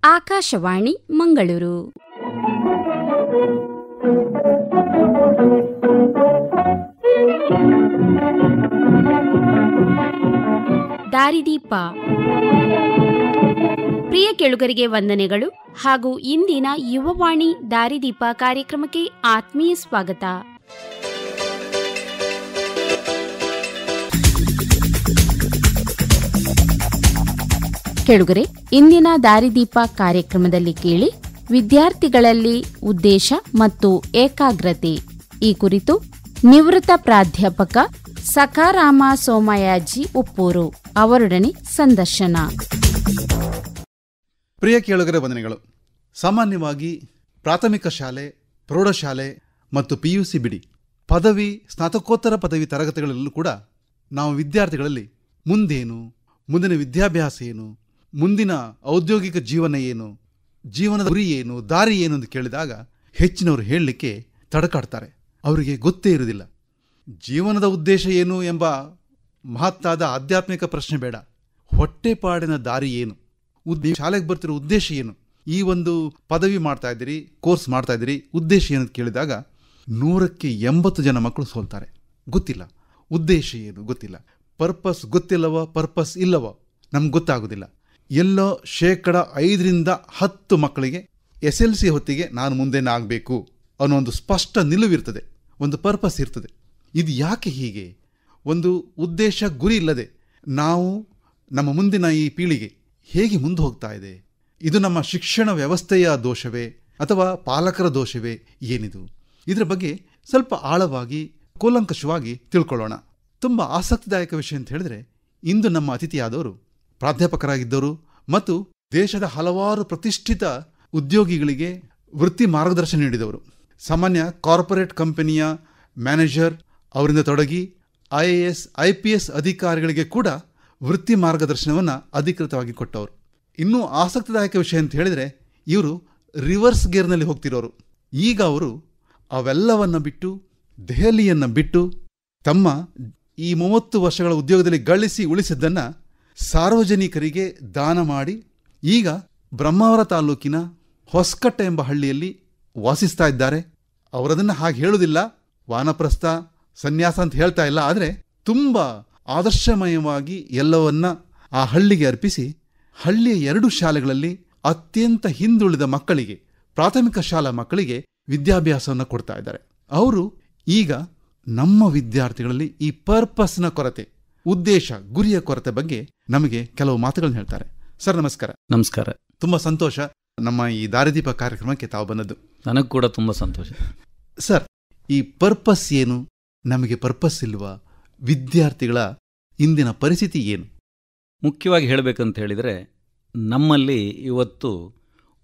ಆಕಾಶವಾಣಿ ಮಂಗಳೂರು. ದಾರಿದೀಪ. ಪ್ರಿಯ ಕೇಳುಗರಿಗೆ ವಂದನೆಗಳು ಹಾಗೂ ಇಂದಿನ ಯುವವಾಣಿ ದಾರಿದೀಪ ಕಾರ್ಯಕ್ರಮಕ್ಕೆ ಆತ್ಮೀಯ ಸ್ವಾಗತ. ಕೇಳುಗರೆ, ಇಂದಿನ ದಾರಿದೀಪ ಕಾರ್ಯಕ್ರಮದಲ್ಲಿ ಕೇಳಿ ವಿದ್ಯಾರ್ಥಿಗಳಲ್ಲಿ ಉದ್ದೇಶ ಮತ್ತು ಏಕಾಗ್ರತೆ ಈ ಕುರಿತು ನಿವೃತ್ತ ಪ್ರಾಧ್ಯಾಪಕ ಸಖಾರಾಮ ಸೋಮಯಾಜಿ ಉಪ್ಪೂರು ಅವರೊಡನೆ ಸಂದರ್ಶನ. ಪ್ರಿಯ ಕೇಳುಗರ ವಂದನೆಗಳು. ಸಾಮಾನ್ಯವಾಗಿ ಪ್ರಾಥಮಿಕ ಶಾಲೆ, ಪ್ರೌಢಶಾಲೆ ಮತ್ತು PUC ಬಿಡಿ ಪದವಿ, ಸ್ನಾತಕೋತ್ತರ ಪದವಿ ತರಗತಿಗಳಲ್ಲೂ ಕೂಡ ನಾವು ವಿದ್ಯಾರ್ಥಿಗಳಲ್ಲಿ ಮುಂದೇನು, ಮುಂದಿನ ವಿದ್ಯಾಭ್ಯಾಸ ಏನು, ಮುಂದಿನ ಔದ್ಯೋಗಿಕ ಜೀವನ ಏನು, ಜೀವನದ ಗುರಿ ಏನು, ದಾರಿ ಏನು ಎಂದು ಕೇಳಿದಾಗ ಹೆಚ್ಚಿನವರು ಹೇಳಲಿಕ್ಕೆ ತಡಕಾಡ್ತಾರೆ. ಅವರಿಗೆ ಗೊತ್ತೇ ಇರುವುದಿಲ್ಲ. ಜೀವನದ ಉದ್ದೇಶ ಏನು ಎಂಬ ಮಹತ್ತಾದ ಆಧ್ಯಾತ್ಮಿಕ ಪ್ರಶ್ನೆ ಬೇಡ, ಹೊಟ್ಟೆಪಾಡಿನ ದಾರಿ ಏನು, ಶಾಲೆಗೆ ಬರ್ತಿರೋ ಉದ್ದೇಶ ಏನು, ಈ ಒಂದು ಪದವಿ ಮಾಡ್ತಾ ಇದ್ದೀರಿ, ಕೋರ್ಸ್ ಮಾಡ್ತಾ ಇದ್ದೀರಿ, ಉದ್ದೇಶ ಏನು ಅಂತ ಕೇಳಿದಾಗ 100ಕ್ಕೆ 80 ಜನ ಮಕ್ಕಳು ಸೋಲ್ತಾರೆ. ಗೊತ್ತಿಲ್ಲ, ಉದ್ದೇಶ ಏನು ಗೊತ್ತಿಲ್ಲ, ಪರ್ಪಸ್ ಗೊತ್ತಿಲ್ಲವೋ, ಪರ್ಪಸ್ ಇಲ್ಲವೋ ನಮ್ಗೆ ಗೊತ್ತಾಗೋದಿಲ್ಲ. ಎಲ್ಲೋ 5% 10 ಮಕ್ಕಳಿಗೆ SLC ಹೊತ್ತಿಗೆ ನಾನು ಮುಂದೇನೆ ಆಗಬೇಕು ಅನ್ನೋ ಒಂದು ಸ್ಪಷ್ಟ ನಿಲುವಿರ್ತದೆ, ಒಂದು ಪರ್ಪಸ್ ಇರ್ತದೆ. ಇದು ಯಾಕೆ ಹೀಗೆ? ಒಂದು ಉದ್ದೇಶ, ಗುರಿ ಇಲ್ಲದೆ ನಾವು ನಮ್ಮ ಮುಂದಿನ ಈ ಪೀಳಿಗೆ ಹೇಗೆ ಮುಂದೆ ಹೋಗ್ತಾ ಇದೆ? ಇದು ನಮ್ಮ ಶಿಕ್ಷಣ ವ್ಯವಸ್ಥೆಯ ದೋಷವೇ ಅಥವಾ ಪಾಲಕರ ದೋಷವೇ? ಏನಿದು? ಇದರ ಬಗ್ಗೆ ಸ್ವಲ್ಪ ಆಳವಾಗಿ, ಕೂಲಂಕಷವಾಗಿ ತಿಳ್ಕೊಳ್ಳೋಣ. ತುಂಬ ಆಸಕ್ತಿದಾಯಕ ವಿಷಯ ಅಂತ ಹೇಳಿದ್ರೆ, ಇಂದು ನಮ್ಮ ಅತಿಥಿಯಾದವರು ಪ್ರಾಧ್ಯಾಪಕರಾಗಿದ್ದವರು ಮತ್ತು ದೇಶದ ಹಲವಾರು ಪ್ರತಿಷ್ಠಿತ ಉದ್ಯೋಗಿಗಳಿಗೆ ವೃತ್ತಿ ಮಾರ್ಗದರ್ಶನ ನೀಡಿದವರು. ಸಾಮಾನ್ಯ ಕಾರ್ಪೊರೇಟ್ ಕಂಪನಿಯ ಮ್ಯಾನೇಜರ್ ಅವರಿಂದ ತೊಡಗಿ IAS IPS ಅಧಿಕಾರಿಗಳಿಗೆ ಕೂಡ ವೃತ್ತಿ ಮಾರ್ಗದರ್ಶನವನ್ನು ಅಧಿಕೃತವಾಗಿ ಕೊಟ್ಟವರು. ಇನ್ನೂ ಆಸಕ್ತಿದಾಯಕ ವಿಷಯ ಅಂತ ಹೇಳಿದರೆ, ಇವರು ರಿವರ್ಸ್ ಗೇರ್ನಲ್ಲಿ ಹೋಗ್ತಿರೋರು. ಈಗ ಅವರು ಅವೆಲ್ಲವನ್ನು ಬಿಟ್ಟು, ದೆಹಲಿಯನ್ನು ಬಿಟ್ಟು, ತಮ್ಮ ಈ 30 ವರ್ಷಗಳ ಉದ್ಯೋಗದಲ್ಲಿ ಗಳಿಸಿ ಉಳಿಸಿದ್ದನ್ನು ಸಾರ್ವಜನಿಕರಿಗೆ ದಾನ ಮಾಡಿ ಈಗ ಬ್ರಹ್ಮಾವರ ತಾಲೂಕಿನ ಹೊಸಕಟ್ಟೆ ಎಂಬ ಹಳ್ಳಿಯಲ್ಲಿ ವಾಸಿಸ್ತಾ ಇದ್ದಾರೆ. ಅವರದನ್ನು ಹಾಗೆ ಹೇಳುವುದಿಲ್ಲ, ವಾನಪ್ರಸ್ಥ ಸನ್ಯಾಸ ಅಂತ ಹೇಳ್ತಾ ಇಲ್ಲ, ಆದರೆ ತುಂಬ ಆದರ್ಶಮಯವಾಗಿ ಎಲ್ಲವನ್ನ ಆ ಹಳ್ಳಿಗೆ ಅರ್ಪಿಸಿ ಹಳ್ಳಿಯ 2 ಶಾಲೆಗಳಲ್ಲಿ ಅತ್ಯಂತ ಹಿಂದುಳಿದ ಮಕ್ಕಳಿಗೆ, ಪ್ರಾಥಮಿಕ ಶಾಲಾ ಮಕ್ಕಳಿಗೆ ವಿದ್ಯಾಭ್ಯಾಸವನ್ನು ಕೊಡ್ತಾ ಇದ್ದಾರೆ. ಅವರು ಈಗ ನಮ್ಮ ವಿದ್ಯಾರ್ಥಿಗಳಲ್ಲಿ ಈ ಪರ್ಪಸ್ನ ಕೊರತೆ, ಉದ್ದೇಶ, ಗುರಿಯ ಕೊರತೆ ಬಗ್ಗೆ ನಮಗೆ ಕೆಲವು ಮಾತುಗಳನ್ನು ಹೇಳ್ತಾರೆ. ಸರ್ ನಮಸ್ಕಾರ. ನಮಸ್ಕಾರ. ತುಂಬ ಸಂತೋಷ ನಮ್ಮ ಈ ದಾರಿದೀಪ ಕಾರ್ಯಕ್ರಮಕ್ಕೆ ತಾವು ಬಂದದ್ದು. ನನಗೂ ಕೂಡ ತುಂಬ ಸಂತೋಷ. ಸರ್, ಈ ಪರ್ಪಸ್ ಏನು? ನಮಗೆ ಪರ್ಪಸ್ ಇಲ್ವಾ? ವಿದ್ಯಾರ್ಥಿಗಳ ಇಂದಿನ ಪರಿಸ್ಥಿತಿ ಏನು? ಮುಖ್ಯವಾಗಿ ಹೇಳಬೇಕಂತ ಹೇಳಿದರೆ, ನಮ್ಮಲ್ಲಿ ಇವತ್ತು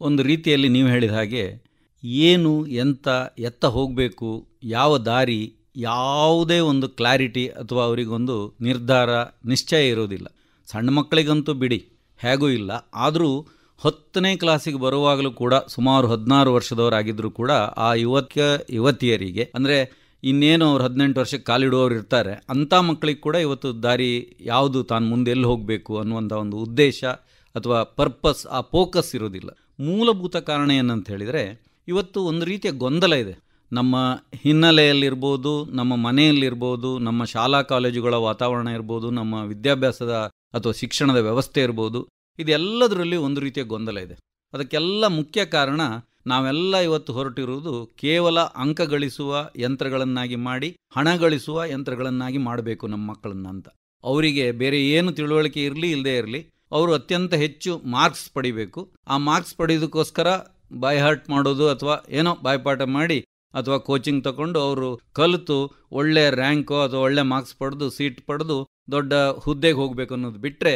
ಒಂದು ರೀತಿಯಲ್ಲಿ ನೀವು ಹೇಳಿದ ಹಾಗೆ ಏನು, ಎಂತ, ಎತ್ತ ಹೋಗಬೇಕು, ಯಾವ ದಾರಿ, ಯಾವುದೇ ಒಂದು ಕ್ಲಾರಿಟಿ ಅಥವಾ ಅವರಿಗೊಂದು ನಿರ್ಧಾರ, ನಿಶ್ಚಯ ಇರೋದಿಲ್ಲ. ಸಣ್ಣ ಮಕ್ಕಳಿಗಂತೂ ಬಿಡಿ, ಹೇಗೂ ಇಲ್ಲ. ಆದರೂ 10ನೇ ಕ್ಲಾಸಿಗೆ ಬರುವಾಗಲೂ ಕೂಡ ಸುಮಾರು 16 ವರ್ಷದವರಾಗಿದ್ದರೂ ಕೂಡ ಆ ಯುವತಿಯರಿಗೆ, ಅಂದರೆ ಇನ್ನೇನು ಅವ್ರು 18 ವರ್ಷಕ್ಕೆ ಕಾಲಿಡುವವರು ಇರ್ತಾರೆ, ಅಂಥ ಮಕ್ಕಳಿಗೆ ಕೂಡ ಇವತ್ತು ದಾರಿ ಯಾವುದು, ತಾನು ಮುಂದೆ ಎಲ್ಲಿ ಹೋಗಬೇಕು ಅನ್ನುವಂಥ ಒಂದು ಉದ್ದೇಶ ಅಥವಾ ಪರ್ಪಸ್, ಆ ಫೋಕಸ್ ಇರೋದಿಲ್ಲ. ಮೂಲಭೂತ ಕಾರಣ ಏನಂತ ಹೇಳಿದರೆ, ಇವತ್ತು ಒಂದು ರೀತಿಯ ಗೊಂದಲ ಇದೆ. ನಮ್ಮ ಹಿನ್ನೆಲೆಯಲ್ಲಿರ್ಬೋದು, ನಮ್ಮ ಮನೆಯಲ್ಲಿರ್ಬೋದು, ನಮ್ಮ ಶಾಲಾ ಕಾಲೇಜುಗಳ ವಾತಾವರಣ ಇರ್ಬೋದು, ನಮ್ಮ ವಿದ್ಯಾಭ್ಯಾಸದ ಅಥವಾ ಶಿಕ್ಷಣದ ವ್ಯವಸ್ಥೆ ಇರ್ಬೋದು, ಇದೆಲ್ಲದರಲ್ಲಿ ಒಂದು ರೀತಿಯ ಗೊಂದಲ ಇದೆ. ಅದಕ್ಕೆಲ್ಲ ಮುಖ್ಯ ಕಾರಣ ನಾವೆಲ್ಲ ಇವತ್ತು ಹೊರಟಿರುವುದು ಕೇವಲ ಅಂಕ ಗಳಿಸುವ ಯಂತ್ರಗಳನ್ನಾಗಿ ಮಾಡಿ, ಹಣ ಗಳಿಸುವ ಯಂತ್ರಗಳನ್ನಾಗಿ ಮಾಡಬೇಕು ನಮ್ಮ ಮಕ್ಕಳನ್ನ ಅಂತ. ಅವರಿಗೆ ಬೇರೆ ಏನು ತಿಳುವಳಿಕೆ ಇರಲಿ ಇಲ್ಲದೆ ಇರಲಿ, ಅವರು ಅತ್ಯಂತ ಹೆಚ್ಚು ಮಾರ್ಕ್ಸ್ ಪಡಿಬೇಕು. ಆ ಮಾರ್ಕ್ಸ್ ಪಡೆಯೋದಕ್ಕೋಸ್ಕರ ಬೈ ಹಾರ್ಟ್ ಮಾಡೋದು ಅಥವಾ ಏನೋ ಬಾಯ್ಪಾಠ ಮಾಡಿ ಅಥವಾ ಕೋಚಿಂಗ್ ತಗೊಂಡು ಅವರು ಕಲಿತು ಒಳ್ಳೆ ರ್ಯಾಂಕೋ ಅಥವಾ ಒಳ್ಳೆ ಮಾರ್ಕ್ಸ್ ಪಡೆದು ಸೀಟ್ ಪಡೆದು ದೊಡ್ಡ ಹುದ್ದೆಗೆ ಹೋಗಬೇಕು ಅನ್ನೋದು ಬಿಟ್ಟರೆ,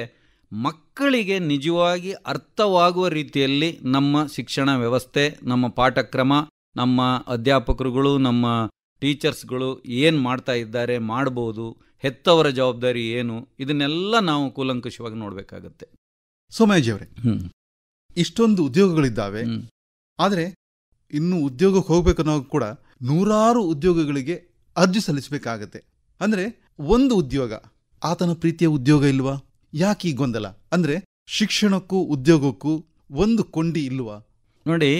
ಮಕ್ಕಳಿಗೆ ನಿಜವಾಗಿ ಅರ್ಥವಾಗುವ ರೀತಿಯಲ್ಲಿ ನಮ್ಮ ಶಿಕ್ಷಣ ವ್ಯವಸ್ಥೆ, ನಮ್ಮ ಪಾಠಕ್ರಮ, ನಮ್ಮ ಅಧ್ಯಾಪಕರುಗಳು, ನಮ್ಮ ಟೀಚರ್ಸ್ಗಳು ಏನು ಮಾಡ್ತಾ ಇದ್ದಾರೆ, ಮಾಡ್ಬೋದು, ಹೆತ್ತವರ ಜವಾಬ್ದಾರಿ ಏನು, ಇದನ್ನೆಲ್ಲ ನಾವು ಕೂಲಂಕಷವಾಗಿ ನೋಡಬೇಕಾಗತ್ತೆ. ಸೋಮಯಾಜಿಯವರೇ, ಇಷ್ಟೊಂದು ಉದ್ಯೋಗಗಳಿದ್ದಾವೆ, ಆದರೆ ಇನ್ನು ಉದ್ಯೋಗಕ್ಕೆ ಹೋಗ್ಬೇಕನ್ನೋ ಕೂಡ 100 ಉದ್ಯೋಗಗಳಿಗೆ ಅರ್ಜಿ ಸಲ್ಲಿಸಬೇಕಾಗತ್ತೆ. ಅಂದರೆ ಒಂದು ಉದ್ಯೋಗ ಆತನ ಪ್ರೀತಿಯ ಉದ್ಯೋಗ ಇಲ್ವಾ? ಯಾಕೆ ಈ ಗೊಂದಲ? ಅಂದರೆ ಶಿಕ್ಷಣಕ್ಕೂ ಉದ್ಯೋಗಕ್ಕೂ ಒಂದು ಕೊಂಡಿ ಇಲ್ವಾ? ನೋಡಿ,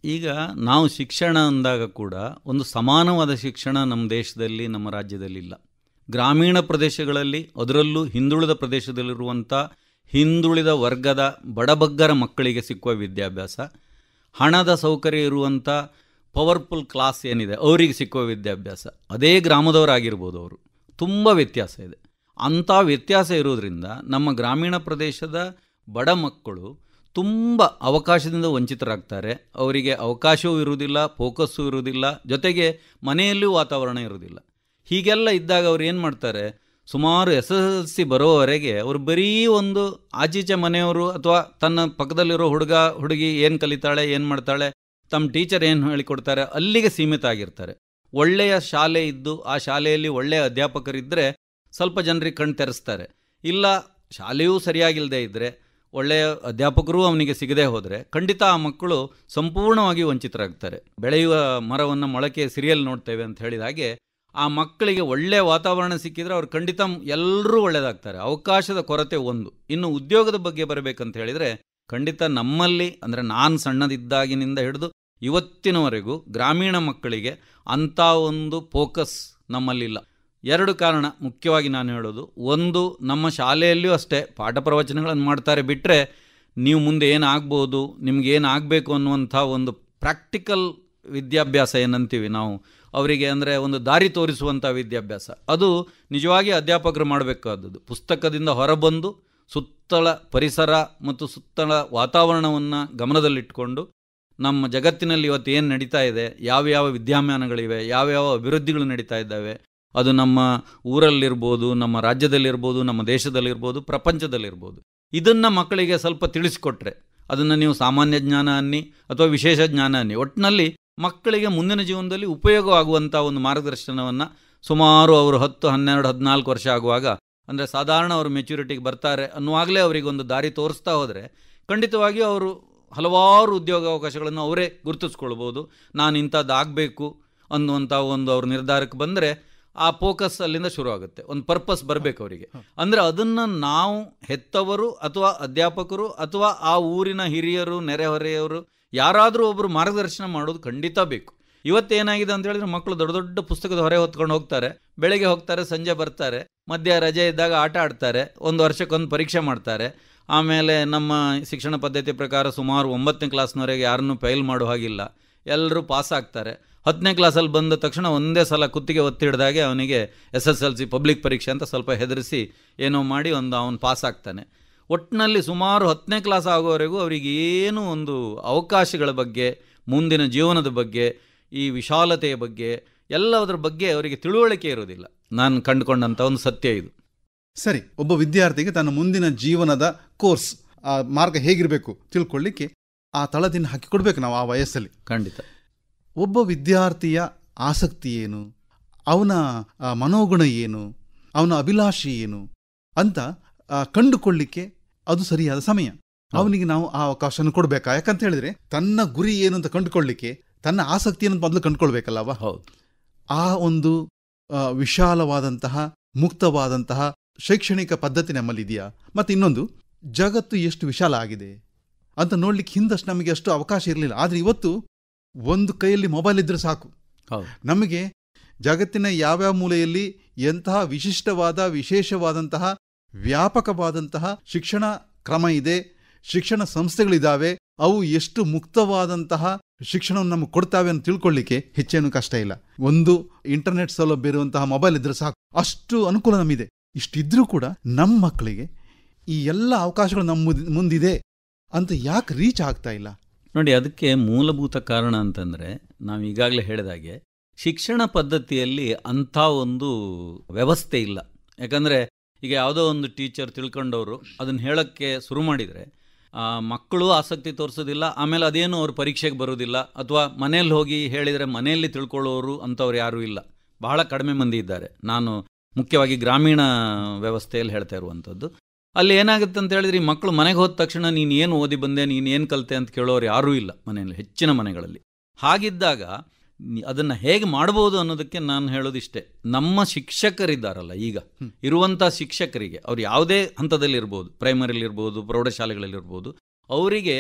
ಈಗ ನಾವು ಶಿಕ್ಷಣ ಅಂದಾಗ ಕೂಡ ಒಂದು ಸಮಾನವಾದ ಶಿಕ್ಷಣ ನಮ್ಮ ದೇಶದಲ್ಲಿ, ನಮ್ಮ ರಾಜ್ಯದಲ್ಲಿ ಇಲ್ಲ. ಗ್ರಾಮೀಣ ಪ್ರದೇಶಗಳಲ್ಲಿ, ಅದರಲ್ಲೂ ಹಿಂದುಳಿದ ಪ್ರದೇಶದಲ್ಲಿರುವಂಥ ಹಿಂದುಳಿದ ವರ್ಗದ ಬಡಬಗ್ಗರ ಮಕ್ಕಳಿಗೆ ಸಿಕ್ಕುವ ವಿದ್ಯಾಭ್ಯಾಸ, ಹಣದ ಸೌಕರ್ಯ ಇರುವಂಥ ಪವರ್ಫುಲ್ ಕ್ಲಾಸ್ ಏನಿದೆ ಅವರಿಗೆ ಸಿಕ್ಕುವ ವಿದ್ಯಾಭ್ಯಾಸ, ಅದೇ ಗ್ರಾಮದವರಾಗಿರ್ಬೋದು, ಅವರು ತುಂಬ ವ್ಯತ್ಯಾಸ ಇದೆ. ಅಂಥ ವ್ಯತ್ಯಾಸ ಇರೋದ್ರಿಂದ ನಮ್ಮ ಗ್ರಾಮೀಣ ಪ್ರದೇಶದ ಬಡ ಮಕ್ಕಳು ತುಂಬ ಅವಕಾಶದಿಂದ ವಂಚಿತರಾಗ್ತಾರೆ. ಅವರಿಗೆ ಅವಕಾಶವೂ ಇರುವುದಿಲ್ಲ, ಫೋಕಸ್ಸು ಇರುವುದಿಲ್ಲ, ಜೊತೆಗೆ ಮನೆಯಲ್ಲೂ ವಾತಾವರಣ ಇರುವುದಿಲ್ಲ. ಹೀಗೆಲ್ಲ ಇದ್ದಾಗ ಅವ್ರು ಏನು ಮಾಡ್ತಾರೆ, ಸುಮಾರು SSLC ಬರೋವರೆಗೆ ಅವರು ಬರೀ ಒಂದು ಆಚೀಚೆ ಮನೆಯವರು ಅಥವಾ ತನ್ನ ಪಕ್ಕದಲ್ಲಿರೋ ಹುಡುಗಿ ಏನು ಕಲಿತಾಳೆ, ಏನು ಮಾಡ್ತಾಳೆ, ತಮ್ಮ ಟೀಚರ್ ಏನು ಹೇಳಿಕೊಡ್ತಾರೆ ಅಲ್ಲಿಗೆ ಸೀಮಿತ ಆಗಿರ್ತಾರೆ. ಒಳ್ಳೆಯ ಶಾಲೆ ಇದ್ದು ಆ ಶಾಲೆಯಲ್ಲಿ ಒಳ್ಳೆಯ ಅಧ್ಯಾಪಕರಿದ್ದರೆ ಸ್ವಲ್ಪ ಜನರಿಗೆ ಕಣ್ ತೆರೆಸ್ತಾರೆ. ಇಲ್ಲ, ಶಾಲೆಯೂ ಸರಿಯಾಗಿಲ್ಲದೆ ಇದ್ದರೆ, ಒಳ್ಳೆಯ ಅಧ್ಯಾಪಕರು ಅವನಿಗೆ ಸಿಗದೆ ಹೋದರೆ ಖಂಡಿತ ಆ ಮಕ್ಕಳು ಸಂಪೂರ್ಣವಾಗಿ ವಂಚಿತರಾಗ್ತಾರೆ. ಬೆಳೆಯುವ ಮರವನ್ನು ಮೊಳಕೆ ಸಿರಿಯಲ್ಲಿ ನೋಡ್ತೇವೆ ಅಂತ ಹೇಳಿದ ಹಾಗೆ ಆ ಮಕ್ಕಳಿಗೆ ಒಳ್ಳೆಯ ವಾತಾವರಣ ಸಿಕ್ಕಿದರೆ ಅವ್ರು ಖಂಡಿತ ಎಲ್ಲರೂ ಒಳ್ಳೆಯದಾಗ್ತಾರೆ. ಅವಕಾಶದ ಕೊರತೆ ಒಂದು. ಇನ್ನು ಉದ್ಯೋಗದ ಬಗ್ಗೆ ಬರಬೇಕಂತ ಹೇಳಿದರೆ ಖಂಡಿತ ನಮ್ಮಲ್ಲಿ, ಅಂದರೆ ನಾನು ಸಣ್ಣದಿದ್ದಾಗಿನಿಂದ ಹಿಡಿದು ಇವತ್ತಿನವರೆಗೂ ಗ್ರಾಮೀಣ ಮಕ್ಕಳಿಗೆ ಅಂಥ ಒಂದು ಫೋಕಸ್ ನಮ್ಮಲ್ಲಿಲ್ಲ. 2 ಕಾರಣ ಮುಖ್ಯವಾಗಿ ನಾನು ಹೇಳೋದು. ಒಂದು, ನಮ್ಮ ಶಾಲೆಯಲ್ಲಿಯೂ ಅಷ್ಟೇ ಪಾಠ ಪ್ರವಚನಗಳನ್ನು ಮಾಡ್ತಾರೆ, ಬಿಟ್ಟರೆ ನೀವು ಮುಂದೆ ಏನಾಗ್ಬೋದು, ನಿಮಗೇನು ಆಗಬೇಕು ಅನ್ನುವಂಥ ಒಂದು ಪ್ರಾಕ್ಟಿಕಲ್ ವಿದ್ಯಾಭ್ಯಾಸ ಏನಂತೀವಿ ನಾವು ಅವರಿಗೆ, ಅಂದರೆ ಒಂದು ದಾರಿ ತೋರಿಸುವಂಥ ವಿದ್ಯಾಭ್ಯಾಸ, ಅದು ನಿಜವಾಗಿ ಅಧ್ಯಾಪಕರು ಮಾಡಬೇಕಾದದ್ದು. ಪುಸ್ತಕದಿಂದ ಹೊರಬಂದು ಸುತ್ತಲ ಪರಿಸರ ಮತ್ತು ಸುತ್ತಲ ವಾತಾವರಣವನ್ನು ಗಮನದಲ್ಲಿಟ್ಟುಕೊಂಡು ನಮ್ಮ ಜಗತ್ತಿನಲ್ಲಿ ಇವತ್ತು ಏನು ನಡೀತಾ ಇದೆ, ಯಾವ್ಯಾವ ವಿದ್ಯಮಾನಗಳಿವೆ, ಯಾವ್ಯಾವ ಅಭಿವೃದ್ಧಿಗಳು ನಡೀತಾ ಇದ್ದಾವೆ, ಅದು ನಮ್ಮ ಊರಲ್ಲಿರ್ಬೋದು, ನಮ್ಮ ರಾಜ್ಯದಲ್ಲಿರ್ಬೋದು, ನಮ್ಮ ದೇಶದಲ್ಲಿರ್ಬೋದು, ಪ್ರಪಂಚದಲ್ಲಿರ್ಬೋದು, ಇದನ್ನು ಮಕ್ಕಳಿಗೆ ಸ್ವಲ್ಪ ತಿಳಿಸ್ಕೊಟ್ರೆ, ಅದನ್ನು ನೀವು ಸಾಮಾನ್ಯ ಜ್ಞಾನ ಅನ್ನಿ ಅಥವಾ ವಿಶೇಷ ಜ್ಞಾನ ಅನ್ನಿ, ಒಟ್ಟಿನಲ್ಲಿ ಮಕ್ಕಳಿಗೆ ಮುಂದಿನ ಜೀವನದಲ್ಲಿ ಉಪಯೋಗವಾಗುವಂಥ ಒಂದು ಮಾರ್ಗದರ್ಶನವನ್ನು ಸುಮಾರು ಅವರು 10, 12, 14 ವರ್ಷ ಆಗುವಾಗ, ಅಂದರೆ ಸಾಧಾರಣ ಅವರು ಮೆಚ್ಯೂರಿಟಿಗೆ ಬರ್ತಾರೆ ಅನ್ನುವಾಗಲೇ ಅವರಿಗೊಂದು ದಾರಿ ತೋರಿಸ್ತಾ ಹೋದರೆ ಖಂಡಿತವಾಗಿಯೂ ಅವರು ಹಲವಾರು ಉದ್ಯೋಗಾವಕಾಶಗಳನ್ನು ಅವರೇ ಗುರುತಿಸ್ಕೊಳ್ಬೋದು. ನಾನು ಇಂಥದ್ದಾಗಬೇಕು ಅನ್ನುವಂಥ ಒಂದು ಅವ್ರ ನಿರ್ಧಾರಕ್ಕೆ ಬಂದರೆ ಆ ಫೋಕಸ್ ಅಲ್ಲಿಂದ ಶುರು ಆಗುತ್ತೆ. ಒಂದು ಪರ್ಪಸ್ ಬರಬೇಕು ಅವರಿಗೆ. ಅಂದರೆ ಅದನ್ನು ನಾವು ಹೆತ್ತವರು ಅಥವಾ ಅಧ್ಯಾಪಕರು ಅಥವಾ ಆ ಊರಿನ ಹಿರಿಯರು, ನೆರೆಹೊರೆಯವರು ಯಾರಾದರೂ ಒಬ್ಬರು ಮಾರ್ಗದರ್ಶನ ಮಾಡೋದು ಖಂಡಿತ ಬೇಕು. ಇವತ್ತೇನಾಗಿದೆ ಅಂತ ಹೇಳಿದ್ರೆ, ಮಕ್ಕಳು ದೊಡ್ಡ ದೊಡ್ಡ ಪುಸ್ತಕದ ಹೊರೆ ಹೊತ್ಕೊಂಡು ಹೋಗ್ತಾರೆ, ಬೆಳಗ್ಗೆ ಹೋಗ್ತಾರೆ, ಸಂಜೆ ಬರ್ತಾರೆ, ಮಧ್ಯ ರಜೆ ಇದ್ದಾಗ ಆಟ ಆಡ್ತಾರೆ, 1 ವರ್ಷಕ್ಕೊಂದು ಪರೀಕ್ಷೆ ಮಾಡ್ತಾರೆ. ಆಮೇಲೆ ನಮ್ಮ ಶಿಕ್ಷಣ ಪದ್ಧತಿ ಪ್ರಕಾರ ಸುಮಾರು 9ನೇ ಕ್ಲಾಸ್ನವರೆಗೆ ಯಾರನ್ನೂ ಫೇಲ್ ಮಾಡೋ ಹಾಗಿಲ್ಲ, ಎಲ್ಲರೂ ಪಾಸ್ ಆಗ್ತಾರೆ. 10ನೇ ಕ್ಲಾಸಲ್ಲಿ ಬಂದ ತಕ್ಷಣ ಒಂದೇ ಸಲ ಕುತ್ತಿಗೆ ಒತ್ತಿ ಹಿಡ್ದಾಗೆ ಅವನಿಗೆ SSLC ಪಬ್ಲಿಕ್ ಪರೀಕ್ಷೆ ಅಂತ ಸ್ವಲ್ಪ ಹೆದರಿಸಿ ಏನೋ ಮಾಡಿ ಅವನು ಪಾಸ್ ಆಗ್ತಾನೆ. ಒಟ್ಟಿನಲ್ಲಿ ಸುಮಾರು 10ನೇ ಕ್ಲಾಸ್ ಆಗೋವರೆಗೂ ಅವರಿಗೇನು ಒಂದು ಅವಕಾಶಗಳ ಬಗ್ಗೆ, ಮುಂದಿನ ಜೀವನದ ಬಗ್ಗೆ, ಈ ವಿಶಾಲತೆಯ ಬಗ್ಗೆ, ಎಲ್ಲದರ ಬಗ್ಗೆ ಅವರಿಗೆ ತಿಳುವಳಿಕೆ ಇರೋದಿಲ್ಲ. ನಾನು ಕಂಡುಕೊಂಡಂಥ ಒಂದು ಸತ್ಯ ಇದು. ಸರಿ, ಒಬ್ಬ ವಿದ್ಯಾರ್ಥಿಗೆ ತನ್ನ ಮುಂದಿನ ಜೀವನದ ಕೋರ್ಸ್, ಆ ಮಾರ್ಗ ಹೇಗಿರಬೇಕು ತಿಳ್ಕೊಳ್ಳಿಕ್ಕೆ ಆ ತಳದಿಂದ ಹಾಕಿಕೊಡ್ಬೇಕು ನಾವು ಆ ವಯಸ್ಸಲ್ಲಿ. ಖಂಡಿತ. ಒಬ್ಬ ವಿದ್ಯಾರ್ಥಿಯ ಆಸಕ್ತಿ ಏನು, ಅವನ ಮನೋಗುಣ ಏನು, ಅವನ ಅಭಿಲಾಷೆ ಏನು ಅಂತ ಕಂಡುಕೊಳ್ಳಿಕ್ಕೆ ಅದು ಸರಿಯಾದ ಸಮಯ. ಅವನಿಗೆ ನಾವು ಆ ಅವಕಾಶನ ಕೊಡಬೇಕಾ? ಯಾಕಂತ ಹೇಳಿದ್ರೆ ತನ್ನ ಗುರಿ ಏನು ಅಂತ ಕಂಡುಕೊಳ್ಳಿಕ್ಕೆ ತನ್ನ ಆಸಕ್ತಿ ಏನಂತ ಮೊದಲು ಕಂಡುಕೊಳ್ಬೇಕಲ್ಲವ. ಹೌದು. ಆ ಒಂದು ವಿಶಾಲವಾದಂತಹ, ಮುಕ್ತವಾದಂತಹ ಶೈಕ್ಷಣಿಕ ಪದ್ಧತಿ ನಮ್ಮಲ್ಲಿದೆಯಾ? ಮತ್ತು ಇನ್ನೊಂದು, ಜಗತ್ತು ಎಷ್ಟು ವಿಶಾಲ ಆಗಿದೆ ಅಂತ ನೋಡ್ಲಿಕ್ಕೆ ಹಿಂದಷ್ಟು ನಮಗೆ ಅಷ್ಟು ಅವಕಾಶ ಇರಲಿಲ್ಲ. ಆದರೆ ಇವತ್ತು ಒಂದು ಕೈಯಲ್ಲಿ ಮೊಬೈಲ್ ಇದ್ರೆ ಸಾಕು, ನಮಗೆ ಜಗತ್ತಿನ ಯಾವ್ಯಾವ ಮೂಲೆಯಲ್ಲಿ ಎಂತಹ ವಿಶಿಷ್ಟವಾದ, ವಿಶೇಷವಾದಂತಹ, ವ್ಯಾಪಕವಾದಂತಹ ಶಿಕ್ಷಣ ಕ್ರಮ ಇದೆ, ಶಿಕ್ಷಣ ಸಂಸ್ಥೆಗಳಿದ್ದಾವೆ, ಅವು ಎಷ್ಟು ಮುಕ್ತವಾದಂತಹ ಶಿಕ್ಷಣವನ್ನು ನಮಗೆ ಕೊಡ್ತಾವೆ ಅಂತ ತಿಳ್ಕೊಳ್ಳಿಕ್ಕೆ ಹೆಚ್ಚೇನು ಕಷ್ಟ ಇಲ್ಲ. ಒಂದು ಇಂಟರ್ನೆಟ್ ಸೌಲಭ್ಯ ಇರುವಂತಹ ಮೊಬೈಲ್ ಇದ್ರೆ ಸಾಕು, ಅಷ್ಟು ಅನುಕೂಲ ನಮ್ಮಿದೆ. ಇಷ್ಟಿದ್ರೂ ಕೂಡ ನಮ್ಮ ಮಕ್ಕಳಿಗೆ ಈ ಎಲ್ಲ ಅವಕಾಶಗಳು ನಮ್ಮ ಮುಂದಿದೆ ಅಂತ ಯಾಕೆ ರೀಚ್ ಆಗ್ತಾ ಇಲ್ಲ? ನೋಡಿ, ಅದಕ್ಕೆ ಮೂಲಭೂತ ಕಾರಣ ಅಂತಂದರೆ ನಾವು ಈಗಾಗಲೇ ಹೇಳಿದಾಗೆ ಶಿಕ್ಷಣ ಪದ್ಧತಿಯಲ್ಲಿ ಅಂಥ ಒಂದು ವ್ಯವಸ್ಥೆ ಇಲ್ಲ. ಯಾಕಂದರೆ ಈಗ ಯಾವುದೋ ಒಂದು ಟೀಚರ್ ತಿಳ್ಕೊಂಡವರು ಅದನ್ನು ಹೇಳೋಕ್ಕೆ ಶುರು ಮಾಡಿದರೆ ಮಕ್ಕಳು ಆಸಕ್ತಿ ತೋರಿಸೋದಿಲ್ಲ. ಆಮೇಲೆ ಅದೇನು ಅವ್ರ ಪರೀಕ್ಷೆಗೆ ಬರೋದಿಲ್ಲ, ಅಥವಾ ಮನೇಲಿ ಹೋಗಿ ಹೇಳಿದರೆ ಮನೆಯಲ್ಲಿ ತಿಳ್ಕೊಳ್ಳೋರು ಅಂಥವ್ರು ಯಾರೂ ಇಲ್ಲ, ಬಹಳ ಕಡಿಮೆ ಮಂದಿ ಇದ್ದಾರೆ. ನಾನು ಮುಖ್ಯವಾಗಿ ಗ್ರಾಮೀಣ ವ್ಯವಸ್ಥೆಯಲ್ಲಿ ಹೇಳ್ತಾ ಇರುವಂಥದ್ದು. ಅಲ್ಲಿ ಏನಾಗುತ್ತೆ ಅಂತ ಹೇಳಿದ್ರೆ, ಈ ಮಕ್ಕಳು ಮನೆಗೆ ಹೋದ ತಕ್ಷಣ ನೀನು ಏನು ಓದಿ ಬಂದೆ, ನೀನು ಏನು ಕಲಿತೆ ಅಂತ ಕೇಳೋರು ಯಾರೂ ಇಲ್ಲ ಮನೆಯಲ್ಲಿ, ಹೆಚ್ಚಿನ ಮನೆಗಳಲ್ಲಿ. ಹಾಗಿದ್ದಾಗ ಅದನ್ನು ಹೇಗೆ ಮಾಡ್ಬೋದು ಅನ್ನೋದಕ್ಕೆ ನಾನು ಹೇಳೋದಿಷ್ಟೇ, ನಮ್ಮ ಶಿಕ್ಷಕರಿದ್ದಾರಲ್ಲ ಈಗ ಇರುವಂಥ ಶಿಕ್ಷಕರಿಗೆ, ಅವ್ರು ಯಾವುದೇ ಹಂತದಲ್ಲಿರ್ಬೋದು, ಪ್ರೈಮರಿಲಿರ್ಬೋದು, ಪ್ರೌಢಶಾಲೆಗಳಲ್ಲಿರ್ಬೋದು, ಅವರಿಗೆ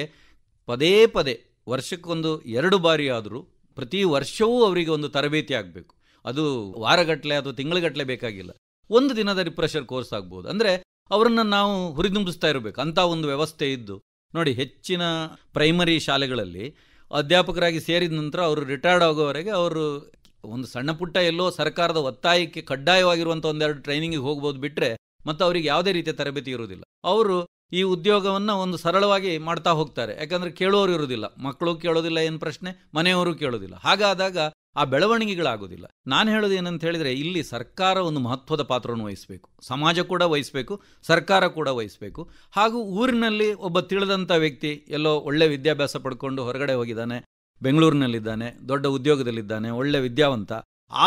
ಪದೇ ಪದೇ ವರ್ಷಕ್ಕೊಂದು 2 ಬಾರಿ ಆದರೂ ಪ್ರತಿ ವರ್ಷವೂ ಅವರಿಗೆ ಒಂದು ತರಬೇತಿ ಆಗಬೇಕು. ಅದು ವಾರಗಟ್ಟಲೆ ಅಥವಾ ತಿಂಗಳಗಟ್ಟಲೆ ಬೇಕಾಗಿಲ್ಲ, ಒಂದು ದಿನದ ರಿಫ್ರೆಷರ್ ಕೋರ್ಸ್ ಆಗ್ಬೋದು. ಅಂದರೆ ಅವರನ್ನು ನಾವು ಹುರಿದುಂಬಿಸ್ತಾ ಇರಬೇಕು ಅಂಥ ಒಂದು ವ್ಯವಸ್ಥೆ ಇದ್ದು. ನೋಡಿ, ಹೆಚ್ಚಿನ ಪ್ರೈಮರಿ ಶಾಲೆಗಳಲ್ಲಿ ಅಧ್ಯಾಪಕರಾಗಿ ಸೇರಿದ ನಂತರ ಅವರು ರಿಟೈರ್ಡ್ ಆಗೋವರೆಗೆ ಅವರು ಒಂದು ಸಣ್ಣ ಪುಟ್ಟ ಎಲ್ಲೋ ಸರ್ಕಾರದ ಒತ್ತಾಯಕ್ಕೆ ಕಡ್ಡಾಯವಾಗಿರುವಂಥ 1-2 ಟ್ರೈನಿಂಗಿಗೆ ಹೋಗ್ಬೋದು, ಬಿಟ್ಟರೆ ಮತ್ತು ಅವರಿಗೆ ಯಾವುದೇ ರೀತಿಯ ತರಬೇತಿ ಇರುವುದಿಲ್ಲ. ಅವರು ಈ ಉದ್ಯೋಗವನ್ನು ಒಂದು ಸರಳವಾಗಿ ಮಾಡ್ತಾ ಹೋಗ್ತಾರೆ. ಯಾಕಂದರೆ ಕೇಳೋರು ಇರೋದಿಲ್ಲ, ಮಕ್ಕಳು ಕೇಳೋದಿಲ್ಲ ಏನು ಪ್ರಶ್ನೆ, ಮನೆಯವರು ಕೇಳೋದಿಲ್ಲ. ಹಾಗಾದಾಗ ಆ ಬೆಳವಣಿಗೆಗಳಾಗೋದಿಲ್ಲ. ನಾನು ಹೇಳೋದು ಏನಂತ ಹೇಳಿದರೆ, ಇಲ್ಲಿ ಸರ್ಕಾರ ಒಂದು ಮಹತ್ವದ ಪಾತ್ರವನ್ನು ವಹಿಸಬೇಕು, ಸಮಾಜ ಕೂಡ ವಹಿಸಬೇಕು, ಸರ್ಕಾರ ಕೂಡ ವಹಿಸಬೇಕು. ಹಾಗೂ ಊರಿನಲ್ಲಿ ಒಬ್ಬ ತಿಳಿದಂಥ ವ್ಯಕ್ತಿ ಎಲ್ಲೋ ಒಳ್ಳೆ ವಿದ್ಯಾಭ್ಯಾಸ ಪಡ್ಕೊಂಡು ಹೊರಗಡೆ ಹೋಗಿದ್ದಾನೆ, ಬೆಂಗಳೂರಿನಲ್ಲಿದ್ದಾನೆ, ದೊಡ್ಡ ಉದ್ಯೋಗದಲ್ಲಿದ್ದಾನೆ, ಒಳ್ಳೆ ವಿದ್ಯಾವಂತ,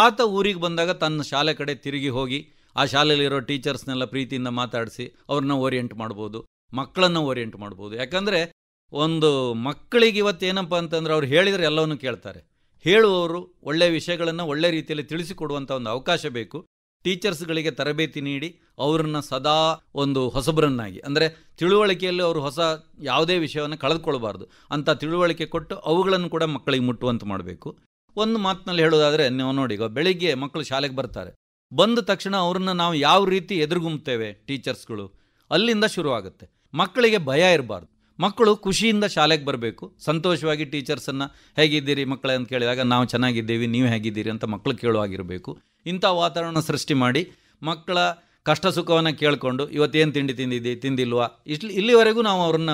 ಆತ ಊರಿಗೆ ಬಂದಾಗ ತನ್ನ ಶಾಲೆ ಕಡೆ ತಿರುಗಿ ಹೋಗಿ ಆ ಶಾಲೆಯಲ್ಲಿರೋ ಟೀಚರ್ಸ್ನೆಲ್ಲ ಪ್ರೀತಿಯಿಂದ ಮಾತಾಡಿಸಿ ಅವ್ರನ್ನ ಓರಿಯೆಂಟ್ ಮಾಡ್ಬೋದು, ಮಕ್ಕಳನ್ನು ಓರಿಯೆಂಟ್ ಮಾಡ್ಬೋದು. ಯಾಕಂದರೆ ಒಂದು ಮಕ್ಕಳಿಗೆ ಇವತ್ತೇನಪ್ಪ ಅಂತಂದ್ರೆ ಅವ್ರು ಹೇಳಿದರೆ ಎಲ್ಲವನ್ನೂ ಕೇಳ್ತಾರೆ. ಹೇಳುವವರು ಒಳ್ಳೆಯ ವಿಷಯಗಳನ್ನು ಒಳ್ಳೆ ರೀತಿಯಲ್ಲಿ ತಿಳಿಸಿಕೊಡುವಂಥ ಒಂದು ಅವಕಾಶ ಬೇಕು. ಟೀಚರ್ಸ್ಗಳಿಗೆ ತರಬೇತಿ ನೀಡಿ ಅವ್ರನ್ನ ಸದಾ ಒಂದು ಹೊಸಬರನ್ನಾಗಿ, ಅಂದರೆ ತಿಳುವಳಿಕೆಯಲ್ಲಿ ಅವರು ಹೊಸ ಯಾವುದೇ ವಿಷಯವನ್ನು ಕಳೆದುಕೊಳ್ಬಾರ್ದು ಅಂಥ ತಿಳುವಳಿಕೆ ಕೊಟ್ಟು ಅವುಗಳನ್ನು ಕೂಡ ಮಕ್ಕಳಿಗೆ ಮುಟ್ಟುವಂತೆ ಮಾಡಬೇಕು. ಒಂದು ಮಾತಿನಲ್ಲಿ ಹೇಳೋದಾದರೆ, ನೀವು ನೋಡಿ, ಈಗ ಬೆಳಿಗ್ಗೆ ಮಕ್ಕಳು ಶಾಲೆಗೆ ಬರ್ತಾರೆ, ಬಂದ ತಕ್ಷಣ ಅವ್ರನ್ನ ನಾವು ಯಾವ ರೀತಿ ಎದುರುಗುಂಬ್ತೇವೆ ಟೀಚರ್ಸ್ಗಳು, ಅಲ್ಲಿಂದ ಶುರುವಾಗುತ್ತೆ. ಮಕ್ಕಳಿಗೆ ಭಯ ಇರಬಾರ್ದು, ಮಕ್ಕಳು ಖುಷಿಯಿಂದ ಶಾಲೆಗೆ ಬರಬೇಕು, ಸಂತೋಷವಾಗಿ ಟೀಚರ್ಸನ್ನು ಹೇಗಿದ್ದೀರಿ ಮಕ್ಕಳೇ ಅಂತ ಕೇಳಿದಾಗ ನಾವು ಚೆನ್ನಾಗಿದ್ದೀವಿ, ನೀವು ಹೇಗಿದ್ದೀರಿ ಅಂತ ಮಕ್ಕಳು ಕೇಳುವಾಗಿರಬೇಕು. ಇಂಥ ವಾತಾವರಣ ಸೃಷ್ಟಿ ಮಾಡಿ ಮಕ್ಕಳ ಕಷ್ಟ ಸುಖವನ್ನು ಕೇಳಿಕೊಂಡು ಇವತ್ತೇನು ತಿಂಡಿ ತಿಂದಿಲ್ವಾ ಇಲ್ಲಿವರೆಗೂ ನಾವು ಅವ್ರನ್ನ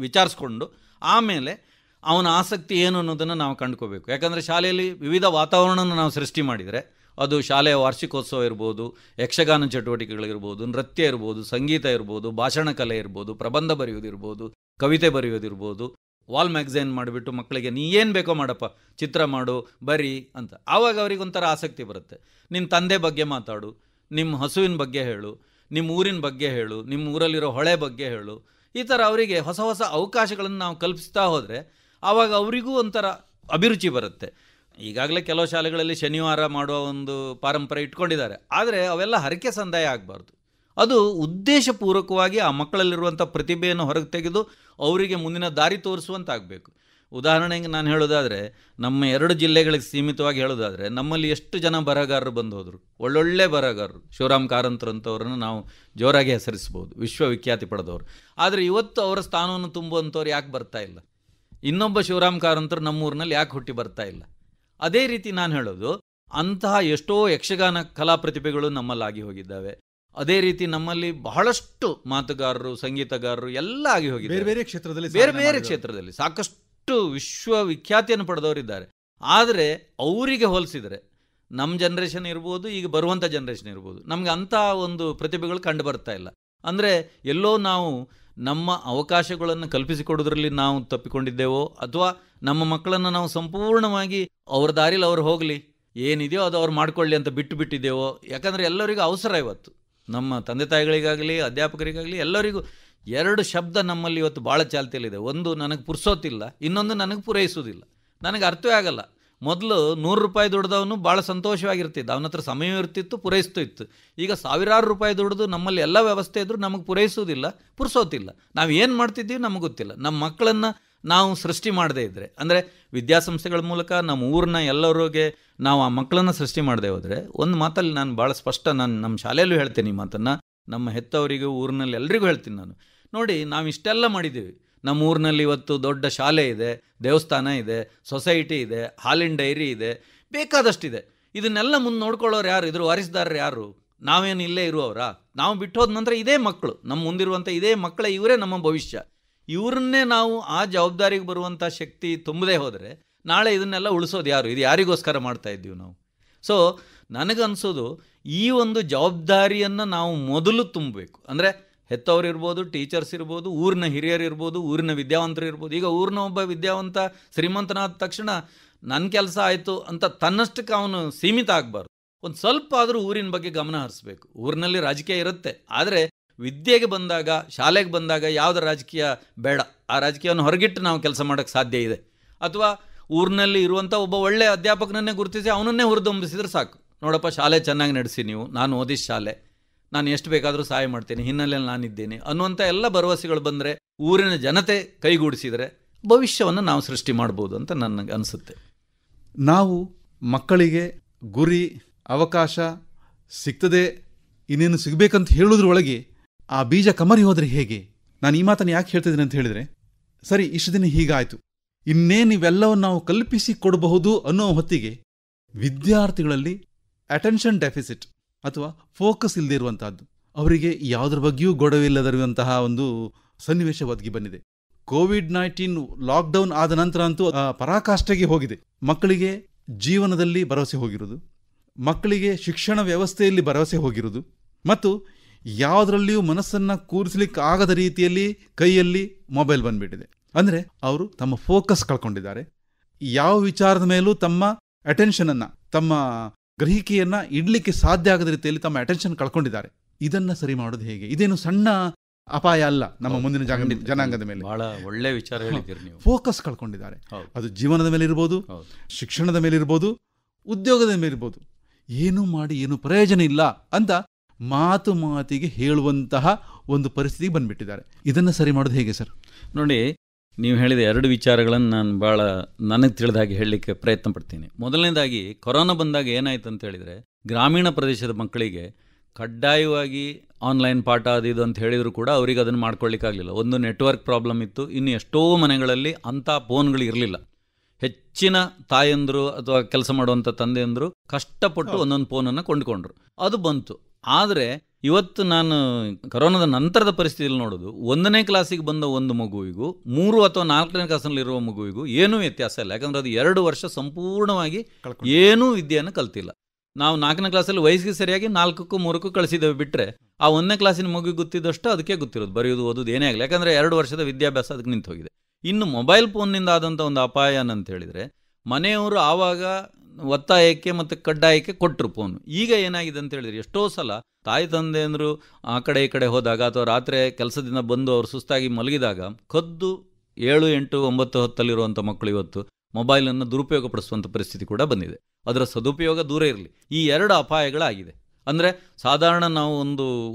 ವಿಚಾರಿಸ್ಕೊಂಡು ಆಮೇಲೆ ಅವನ ಆಸಕ್ತಿ ಏನು ಅನ್ನೋದನ್ನು ನಾವು ಕಂಡುಕೋಬೇಕು. ಯಾಕಂದರೆ ಶಾಲೆಯಲ್ಲಿ ವಿವಿಧ ವಾತಾವರಣನ ನಾವು ಸೃಷ್ಟಿ ಮಾಡಿದರೆ, ಅದು ಶಾಲೆಯ ವಾರ್ಷಿಕೋತ್ಸವ ಇರ್ಬೋದು, ಯಕ್ಷಗಾನ ಚಟುವಟಿಕೆಗಳಿರ್ಬೋದು, ನೃತ್ಯ ಇರ್ಬೋದು, ಸಂಗೀತ ಇರ್ಬೋದು, ಭಾಷಣ ಕಲೆ ಇರ್ಬೋದು, ಪ್ರಬಂಧ ಬರೆಯೋದಿರ್ಬೋದು, ಕವಿತೆ ಬರೆಯೋದಿರ್ಬೋದು, ವಾಲ್ ಮ್ಯಾಗಝೈನ್ ಮಾಡಿಬಿಟ್ಟು ಮಕ್ಕಳಿಗೆ ನೀ ಏನು ಬೇಕೋ ಮಾಡಪ್ಪ, ಚಿತ್ರ ಮಾಡು, ಬರಿ ಅಂತ. ಆವಾಗ ಅವರಿಗೊಂಥರ ಆಸಕ್ತಿ ಬರುತ್ತೆ. ನಿನ್ನ ತಂದೆ ಬಗ್ಗೆ ಮಾತಾಡು, ನಿಮ್ಮ ಹಸುವಿನ ಬಗ್ಗೆ ಹೇಳು, ನಿಮ್ಮ ಊರಿನ ಬಗ್ಗೆ ಹೇಳು, ನಿಮ್ಮ ಊರಲ್ಲಿರೋ ಹೊಳೆ ಬಗ್ಗೆ ಹೇಳು. ಈ ಥರ ಅವರಿಗೆ ಹೊಸ ಹೊಸ ಅವಕಾಶಗಳನ್ನು ನಾವು ಕಲ್ಪಿಸ್ತಾ ಹೋದರೆ ಆವಾಗ ಅವರಿಗೂ ಒಂಥರ ಅಭಿರುಚಿ ಬರುತ್ತೆ. ಈಗಾಗಲೇ ಕೆಲವು ಶಾಲೆಗಳಲ್ಲಿ ಶನಿವಾರ ಮಾಡುವ ಒಂದು ಪಾರಂಪರೆ ಇಟ್ಕೊಂಡಿದ್ದಾರೆ, ಆದರೆ ಅವೆಲ್ಲ ಹರಕೆ ಸಂದಾಯ ಆಗಬಾರ್ದು. ಅದು ಉದ್ದೇಶಪೂರ್ವಕವಾಗಿ ಆ ಮಕ್ಕಳಲ್ಲಿರುವಂಥ ಪ್ರತಿಭೆಯನ್ನು ಹೊರಗೆ ತೆಗೆದು ಅವರಿಗೆ ಮುಂದಿನ ದಾರಿ ತೋರಿಸುವಂತಾಗಬೇಕು. ಉದಾಹರಣೆಗೆ ನಾನು ಹೇಳೋದಾದರೆ, ನಮ್ಮ 2 ಜಿಲ್ಲೆಗಳಿಗೆ ಸೀಮಿತವಾಗಿ ಹೇಳೋದಾದರೆ, ನಮ್ಮಲ್ಲಿ ಎಷ್ಟು ಜನ ಬರಹಗಾರರು ಬಂದು ಹೋದರು, ಒಳ್ಳೊಳ್ಳೆ ಬರಹಗಾರರು. ಶಿವರಾಮ್ ಕಾರಂತರು ಅಂತವ್ರನ್ನು ನಾವು ಜೋರಾಗಿ ಹೆಸರಿಸ್ಬೋದು, ವಿಶ್ವವಿಖ್ಯಾತಿ ಪಡೆದವರು. ಆದರೆ ಇವತ್ತು ಅವರ ಸ್ಥಾನವನ್ನು ತುಂಬುವಂಥವ್ರು ಯಾಕೆ ಬರ್ತಾ ಇಲ್ಲ? ಇನ್ನೊಬ್ಬ ಶಿವರಾಮ್ ಕಾರಂತರು ನಮ್ಮೂರಿನಲ್ಲಿ ಯಾಕೆ ಹುಟ್ಟಿ ಬರ್ತಾ ಇಲ್ಲ? ಅದೇ ರೀತಿ ನಾನು ಹೇಳೋದು, ಅಂತಹ ಎಷ್ಟೋ ಯಕ್ಷಗಾನ ಕಲಾ ಪ್ರತಿಭೆಗಳು ನಮ್ಮಲ್ಲಾಗಿ ಹೋಗಿದ್ದಾವೆ. ಅದೇ ರೀತಿ ನಮ್ಮಲ್ಲಿ ಬಹಳಷ್ಟು ಮಾತುಗಾರರು, ಸಂಗೀತಗಾರರು ಎಲ್ಲ ಆಗಿ ಹೋಗಿದ್ದಾರೆ. ಬೇರೆ ಬೇರೆ ಕ್ಷೇತ್ರದಲ್ಲಿ ಸಾಕಷ್ಟು ವಿಶ್ವವಿಖ್ಯಾತಿಯನ್ನು ಪಡೆದವರಿದ್ದಾರೆ. ಆದರೆ ಅವರಿಗೆ ಹೋಲಿಸಿದರೆ ನಮ್ಮ ಜನ್ರೇಷನ್ ಇರ್ಬೋದು, ಈಗ ಬರುವಂಥ ಜನ್ರೇಷನ್ ಇರ್ಬೋದು, ನಮಗೆ ಅಂಥ ಒಂದು ಪ್ರತಿಭೆಗಳು ಕಂಡು ಬರ್ತಾ ಇಲ್ಲ. ಅಂದರೆ ಎಲ್ಲೋ ನಾವು ನಮ್ಮ ಅವಕಾಶಗಳನ್ನು ಕಲ್ಪಿಸಿಕೊಡೋದ್ರಲ್ಲಿ ನಾವು ತಪ್ಪಿಕೊಂಡಿದ್ದೇವೋ, ಅಥವಾ ನಮ್ಮ ಮಕ್ಕಳನ್ನು ನಾವು ಸಂಪೂರ್ಣವಾಗಿ ಅವ್ರ ದಾರಿಲಿ ಅವ್ರು ಹೋಗಲಿ, ಏನಿದೆಯೋ ಅದು ಅವ್ರು ಮಾಡ್ಕೊಳ್ಳಿ ಅಂತ ಬಿಟ್ಟಿದ್ದೇವೋ. ಯಾಕಂದರೆ ಎಲ್ಲರಿಗೂ ಅವಸರ ಇವತ್ತು, ನಮ್ಮ ತಂದೆ ತಾಯಿಗಳಿಗಾಗಲಿ ಅಧ್ಯಾಪಕರಿಗಾಗಲಿ ಎಲ್ಲರಿಗೂ 2 ಶಬ್ದ ನಮ್ಮಲ್ಲಿ ಇವತ್ತು ಭಾಳ ಚಾಲ್ತಿಯಲ್ಲಿದೆ. ಒಂದು, ನನಗೆ ಪುರ್ಸೋತಿಲ್ಲ, ಇನ್ನೊಂದು, ನನಗೆ ಪೂರೈಸೋದಿಲ್ಲ. ನನಗೆ ಅರ್ಥವೇ ಆಗಲ್ಲ. ಮೊದಲು 100 ರೂಪಾಯಿ ದುಡ್ದವನು ಭಾಳ ಸಂತೋಷವಾಗಿರ್ತಿದ್ದ, ಅವನ ಹತ್ರ ಸಮಯ ಇರ್ತಿತ್ತು, ಪೂರೈಸ್ತು ಇತ್ತು. ಈಗ ಸಾವಿರಾರು ರೂಪಾಯಿ ದುಡ್ದು ನಮ್ಮಲ್ಲಿ ಎಲ್ಲ ವ್ಯವಸ್ಥೆ ಇದ್ದರೂ ನಮಗೆ ಪೂರೈಸೋದಿಲ್ಲ, ಪುರ್ಸೋತಿಲ್ಲ. ನಾವು ಏನು ಮಾಡ್ತಿದ್ದೀವಿ ನಮಗೆ ಗೊತ್ತಿಲ್ಲ. ನಮ್ಮ ಮಕ್ಕಳನ್ನು ನಾವು ಸೃಷ್ಟಿ ಮಾಡದೇ ಇದ್ದರೆ, ಅಂದರೆ ವಿದ್ಯಾಸಂಸ್ಥೆಗಳ ಮೂಲಕ ನಮ್ಮ ಊರನ್ನ ಎಲ್ಲರಿಗೆ ನಾವು ಆ ಮಕ್ಕಳನ್ನು ಸೃಷ್ಟಿ ಮಾಡದೆ ಹೋದರೆ, ಒಂದು ಮಾತಲ್ಲಿ ನಾನು ಭಾಳ ಸ್ಪಷ್ಟ, ನಾನು ನಮ್ಮ ಶಾಲೆಯಲ್ಲೂ ಹೇಳ್ತೇನೆ ಈ ಮಾತನ್ನು, ನಮ್ಮ ಹೆತ್ತವರಿಗೂ ಊರಿನಲ್ಲಿ ಎಲ್ರಿಗೂ ಹೇಳ್ತೀನಿ ನಾನು. ನೋಡಿ, ನಾವು ಇಷ್ಟೆಲ್ಲ ಮಾಡಿದ್ದೀವಿ. ನಮ್ಮ ಊರಿನಲ್ಲಿ ಇವತ್ತು ದೊಡ್ಡ ಶಾಲೆ ಇದೆ, ದೇವಸ್ಥಾನ ಇದೆ, ಸೊಸೈಟಿ ಇದೆ, ಹಾಲಿನ ಡೈರಿ ಇದೆ, ಬೇಕಾದಷ್ಟಿದೆ. ಇದನ್ನೆಲ್ಲ ಮುಂದೆ ನೋಡ್ಕೊಳ್ಳೋರು ಯಾರು? ಇದ್ರ ವಾರಿಸ್ದಾರರು ಯಾರು? ನಾವೇನು ಇಲ್ಲೇ ಇರುವವರಾ? ನಾವು ಬಿಟ್ಟು ಹೋದ ನಂತರ ಇದೇ ಮಕ್ಕಳು, ನಮ್ಮ ಮುಂದಿರುವಂಥ ಇದೇ ಮಕ್ಕಳೇ, ಇವರೇ ನಮ್ಮ ಭವಿಷ್ಯ. ಇವ್ರನ್ನೇ ನಾವು ಆ ಜವಾಬ್ದಾರಿಗೆ ಬರುವಂಥ ಶಕ್ತಿ ತುಂಬದೇ ಹೋದರೆ ನಾಳೆ ಇದನ್ನೆಲ್ಲ ಉಳಿಸೋದು ಯಾರು? ಇದು ಯಾರಿಗೋಸ್ಕರ ಮಾಡ್ತಾ ಇದ್ದೀವಿ ನಾವು? ಸೊ ನನಗನ್ಸೋದು, ಈ ಒಂದು ಜವಾಬ್ದಾರಿಯನ್ನು ನಾವು ಮೊದಲು ತುಂಬಬೇಕು. ಅಂದರೆ ಹೆತ್ತವ್ರು ಇರ್ಬೋದು, ಟೀಚರ್ಸ್ ಇರ್ಬೋದು, ಊರಿನ ಹಿರಿಯರು ಇರ್ಬೋದು, ಊರಿನ ವಿದ್ಯಾವಂತರು ಇರ್ಬೋದು. ಈಗ ಊರಿನ ಒಬ್ಬ ವಿದ್ಯಾವಂತ ಶ್ರೀಮಂತನಾದ ತಕ್ಷಣ ನನ್ನ ಕೆಲಸ ಆಯಿತು ಅಂತ ತನ್ನಷ್ಟಕ್ಕೆ ಅವನು ಸೀಮಿತ ಆಗಬಾರ್ದು. ಒಂದು ಸ್ವಲ್ಪ ಆದರೂ ಊರಿನ ಬಗ್ಗೆ ಗಮನ ಹರಿಸ್ಬೇಕು. ಊರಿನಲ್ಲಿ ರಾಜಕೀಯ ಇರುತ್ತೆ, ಆದರೆ ವಿದ್ಯೆಗೆ ಬಂದಾಗ, ಶಾಲೆಗೆ ಬಂದಾಗ ಯಾವುದೇ ರಾಜಕೀಯ ಬೇಡ. ಆ ರಾಜಕೀಯವನ್ನು ಹೊರಗಿಟ್ಟು ನಾವು ಕೆಲಸ ಮಾಡೋಕ್ಕೆ ಸಾಧ್ಯ ಇದೆ. ಅಥವಾ ಊರಿನಲ್ಲಿ ಇರುವಂಥ ಒಬ್ಬ ಒಳ್ಳೆಯ ಅಧ್ಯಾಪಕನನ್ನೇ ಗುರುತಿಸಿ ಅವನನ್ನೇ ಹುರಿದುಂಬಿಸಿದ್ರೆ ಸಾಕು. ನೋಡಪ್ಪ, ಶಾಲೆ ಚೆನ್ನಾಗಿ ನಡೆಸಿ ನೀವು, ನಾನು ಓದಿದ ಶಾಲೆ, ನಾನು ಎಷ್ಟು ಬೇಕಾದರೂ ಸಹಾಯ ಮಾಡ್ತೇನೆ, ಹಿನ್ನೆಲೆಯಲ್ಲಿ ನಾನಿದ್ದೇನೆ ಅನ್ನುವಂಥ ಎಲ್ಲ ಭರವಸೆಗಳು ಬಂದರೆ, ಊರಿನ ಜನತೆ ಕೈಗೂಡಿಸಿದರೆ ಭವಿಷ್ಯವನ್ನು ನಾವು ಸೃಷ್ಟಿ ಮಾಡ್ಬೋದು ಅಂತ ನನಗೆ ಅನಿಸುತ್ತೆ. ನಾವು ಮಕ್ಕಳಿಗೆ ಗುರಿ ಅವಕಾಶ ಸಿಗ್ತದೆ, ಇನ್ನೇನು ಸಿಗಬೇಕಂತ ಹೇಳೋದ್ರೊಳಗೆ ಆ ಬೀಜ ಕಮರಿ ಹೋದರೆ ಹೇಗೆ? ನಾನು ಈ ಮಾತನ್ನು ಯಾಕೆ ಹೇಳ್ತಿದ್ದೀನಿ ಅಂತ ಹೇಳಿದರೆ, ಸರಿ ಇಷ್ಟು ದಿನ ಹೀಗಾಯಿತು, ಇನ್ನೇನು ಇವೆಲ್ಲವನ್ನು ನಾವು ಕಲ್ಪಿಸಿ ಕೊಡಬಹುದು ಅನ್ನೋ ಹೊತ್ತಿಗೆ ವಿದ್ಯಾರ್ಥಿಗಳಲ್ಲಿ ಅಟೆನ್ಷನ್ ಡೆಫಿಸಿಟ್ ಅಥವಾ ಫೋಕಸ್ ಇಲ್ಲದೆ ಇರುವಂತಹದ್ದು, ಅವರಿಗೆ ಯಾವುದ್ರ ಬಗ್ಗೆಯೂ ಗೊಡವಿಲ್ಲದಿರುವಂತಹ ಒಂದು ಸನ್ನಿವೇಶ ಒದಗಿ ಬಂದಿದೆ. ಕೋವಿಡ್-19 ಲಾಕ್ಡೌನ್ ಆದ ನಂತರ ಅಂತೂ ಪರಾಕಾಷ್ಠೆಗೆ ಹೋಗಿದೆ. ಮಕ್ಕಳಿಗೆ ಜೀವನದಲ್ಲಿ ಭರವಸೆ ಹೋಗಿರುವುದು, ಮಕ್ಕಳಿಗೆ ಶಿಕ್ಷಣ ವ್ಯವಸ್ಥೆಯಲ್ಲಿ ಭರವಸೆ ಹೋಗಿರುವುದು, ಮತ್ತು ಯಾವುದರಲ್ಲಿಯೂ ಮನಸ್ಸನ್ನು ಕೂರಿಸಲಿಕ್ಕೆ ಆಗದ ರೀತಿಯಲ್ಲಿ ಕೈಯಲ್ಲಿ ಮೊಬೈಲ್ ಬಂದ್ಬಿಟ್ಟಿದೆ. ಅಂದರೆ ಅವರು ತಮ್ಮ ಫೋಕಸ್ ಕಳ್ಕೊಂಡಿದ್ದಾರೆ. ಯಾವ ವಿಚಾರದ ಮೇಲೂ ತಮ್ಮ ಅಟೆನ್ಷನನ್ನು, ತಮ್ಮ ಗ್ರಹಿಕೆಯನ್ನು ಇಡಲಿಕ್ಕೆ ಸಾಧ್ಯ ಆಗದ ರೀತಿಯಲ್ಲಿ ತಮ್ಮ ಅಟೆನ್ಷನ್ ಕಳ್ಕೊಂಡಿದ್ದಾರೆ. ಇದನ್ನು ಸರಿ ಮಾಡೋದು ಹೇಗೆ? ಇದೇನು ಸಣ್ಣ ಅಪಾಯ ಅಲ್ಲ ನಮ್ಮ ಮುಂದಿನ ಜನಾಂಗದ ಮೇಲೆ. ಬಹಳ ಒಳ್ಳೆ ವಿಚಾರ ಹೇಳಿದ್ದೀರಿ ನೀವು. ಫೋಕಸ್ ಕಳ್ಕೊಂಡಿದ್ದಾರೆ. ಅದು ಜೀವನದ ಮೇಲೆ ಇರ್ಬೋದು, ಶಿಕ್ಷಣದ ಮೇಲೆ ಇರ್ಬೋದು, ಉದ್ಯೋಗದ ಮೇಲೆ ಇರ್ಬೋದು. ಏನು ಮಾಡಿ ಏನು ಪ್ರಯೋಜನ ಇಲ್ಲ ಅಂತ ಮಾತಿಗೆ ಹೇಳುವಂತಹ ಒಂದು ಪರಿಸ್ಥಿತಿಗೆ ಬಂದ್ಬಿಟ್ಟಿದ್ದಾರೆ. ಇದನ್ನು ಸರಿ ಮಾಡೋದು ಹೇಗೆ ಸರ್? ನೋಡಿ, ನೀವು ಹೇಳಿದ 2 ವಿಚಾರಗಳನ್ನು ನಾನು ಭಾಳ ನನಗೆ ತಿಳಿದ ಹಾಗೆ ಹೇಳಲಿಕ್ಕೆ ಪ್ರಯತ್ನ ಪಡ್ತೀನಿ. ಮೊದಲನೇದಾಗಿ ಕೊರೋನಾ ಬಂದಾಗ ಏನಾಯ್ತು ಅಂತ ಹೇಳಿದರೆ, ಗ್ರಾಮೀಣ ಪ್ರದೇಶದ ಮಕ್ಕಳಿಗೆ ಕಡ್ಡಾಯವಾಗಿ ಆನ್ಲೈನ್ ಪಾಠ ಅದು ಇದು ಅಂತ ಹೇಳಿದರೂ ಕೂಡ ಅವರಿಗೆ ಅದನ್ನು ಮಾಡ್ಕೊಳ್ಳಿಕ್ಕಾಗಲಿಲ್ಲ. ಒಂದು ನೆಟ್ವರ್ಕ್ ಪ್ರಾಬ್ಲಮ್ ಇತ್ತು, ಇನ್ನು ಎಷ್ಟೋ ಮನೆಗಳಲ್ಲಿ ಅಂಥ ಫೋನ್ಗಳು ಇರಲಿಲ್ಲ. ಹೆಚ್ಚಿನ ತಾಯಂದರು ಅಥವಾ ಕೆಲಸ ಮಾಡುವಂಥ ತಂದೆಯಂದರು ಕಷ್ಟಪಟ್ಟು ಒಂದೊಂದು ಫೋನನ್ನು ಕೊಂಡುಕೊಂಡ್ರು. ಅದು ಬಂತು. ಆದರೆ ಇವತ್ತು ನಾನು ಕೊರೋನಾದ ನಂತರದ ಪರಿಸ್ಥಿತಿಯಲ್ಲಿ ನೋಡೋದು, 1ನೇ ಕ್ಲಾಸಿಗೆ ಬಂದ ಒಂದು ಮಗುವಿಗೂ 3 ಅಥವಾ 4ನೇ ಕ್ಲಾಸಲ್ಲಿರುವ ಮಗುವಿಗೂ ಏನೂ ವ್ಯತ್ಯಾಸ ಇಲ್ಲ. ಯಾಕಂದರೆ ಅದು 2 ವರ್ಷ ಸಂಪೂರ್ಣವಾಗಿ ಏನೂ ವಿದ್ಯೆಯನ್ನು ಕಲ್ತಿಲ್ಲ. ನಾವು 4ನೇ ಕ್ಲಾಸಲ್ಲಿ ವಯಸ್ಸಿಗೆ ಸರಿಯಾಗಿ 4ಕ್ಕೂ 3ಕ್ಕೂ ಕಳಿಸಿದ್ದೇವೆ ಬಿಟ್ಟರೆ, ಆ 1ನೇ ಕ್ಲಾಸಿನ ಮಗುವಿಗೆ ಗೊತ್ತಿದ್ದಷ್ಟು ಅದಕ್ಕೆ ಗೊತ್ತಿರೋದು, ಬರೆಯೋದು ಓದೋದು ಏನೇ ಆಗಲಿ. ಯಾಕಂದರೆ 2 ವರ್ಷದ ವಿದ್ಯಾಭ್ಯಾಸ ಅದಕ್ಕೆ ನಿಂತು ಹೋಗಿದೆ. ಇನ್ನು ಮೊಬೈಲ್ ಫೋನ್ನಿಂದ ಆದಂಥ ಒಂದು ಅಪಾಯ ಅಂತ ಹೇಳಿದರೆ, ಮನೆಯವರು ಆವಾಗ ಒತ್ತಾಯಕ್ಕೆ ಮತ್ತು ಕಡ್ಡಾಯಕ್ಕೆ ಕೊಟ್ಟರು ಫೋನು. ಈಗ ಏನಾಗಿದೆ ಅಂತ ಹೇಳಿದರೆ, ಎಷ್ಟೋ ಸಲ ತಾಯಿ ತಂದೆಯಂದರು ಆ ಕಡೆ ಈ ಕಡೆ ಹೋದಾಗ ಅಥವಾ ರಾತ್ರಿ ಕೆಲಸದಿಂದ ಬಂದು ಅವರು ಸುಸ್ತಾಗಿ ಮಲಗಿದಾಗ ಕದ್ದು 7, 8, 9, 10 ಮಕ್ಕಳು ಇವತ್ತು ಮೊಬೈಲನ್ನು ದುರುಪಯೋಗಪಡಿಸುವಂಥ ಪರಿಸ್ಥಿತಿ ಕೂಡ ಬಂದಿದೆ. ಅದರ ಸದುಪಯೋಗ ದೂರ ಇರಲಿ. ಈ 2 ಅಪಾಯಗಳಾಗಿದೆ. ಅಂದರೆ ಸಾಧಾರಣ ನಾವು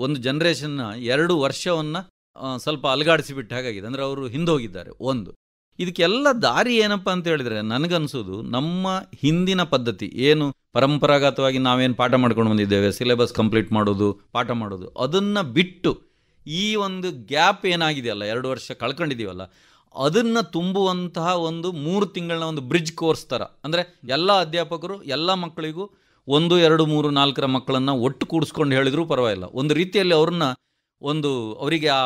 ಒಂದು ಜನ್ರೇಷನ್ನ 2 ವರ್ಷವನ್ನು ಸ್ವಲ್ಪ ಅಲುಗಾಡಿಸಿಬಿಟ್ಟು ಹಾಗಾಗಿದೆ. ಅಂದರೆ ಅವರು ಹಿಂದೋಗಿದ್ದಾರೆ. ಇದಕ್ಕೆಲ್ಲ ದಾರಿ ಏನಪ್ಪ ಅಂತ ಹೇಳಿದರೆ, ನನಗನ್ಸೋದು ನಮ್ಮ ಹಿಂದಿನ ಪದ್ಧತಿ ಏನು ಪರಂಪರಾಗತವಾಗಿ ನಾವೇನು ಪಾಠ ಮಾಡ್ಕೊಂಡು ಬಂದಿದ್ದೇವೆ, ಸಿಲೆಬಸ್ ಕಂಪ್ಲೀಟ್ ಮಾಡೋದು, ಪಾಠ ಮಾಡೋದು, ಅದನ್ನು ಬಿಟ್ಟು ಈ ಒಂದು ಗ್ಯಾಪ್ ಏನಾಗಿದೆಯಲ್ಲ, 2 ವರ್ಷ ಕಳ್ಕೊಂಡಿದ್ದೀವಲ್ಲ, ಅದನ್ನು ತುಂಬುವಂತಹ ಒಂದು 3 ತಿಂಗಳನ್ನ ಒಂದು ಬ್ರಿಡ್ಜ್ ಕೋರ್ಸ್ ಥರ. ಅಂದರೆ ಎಲ್ಲ ಅಧ್ಯಾಪಕರು ಎಲ್ಲ ಮಕ್ಕಳಿಗೂ 1, 2, 3, 4 ಮಕ್ಕಳನ್ನು ಒಟ್ಟು ಕೂಡಿಸ್ಕೊಂಡು ಹೇಳಿದರೂ ಪರವಾಗಿಲ್ಲ. ಒಂದು ರೀತಿಯಲ್ಲಿ ಅವ್ರನ್ನ ಅವರಿಗೆ ಆ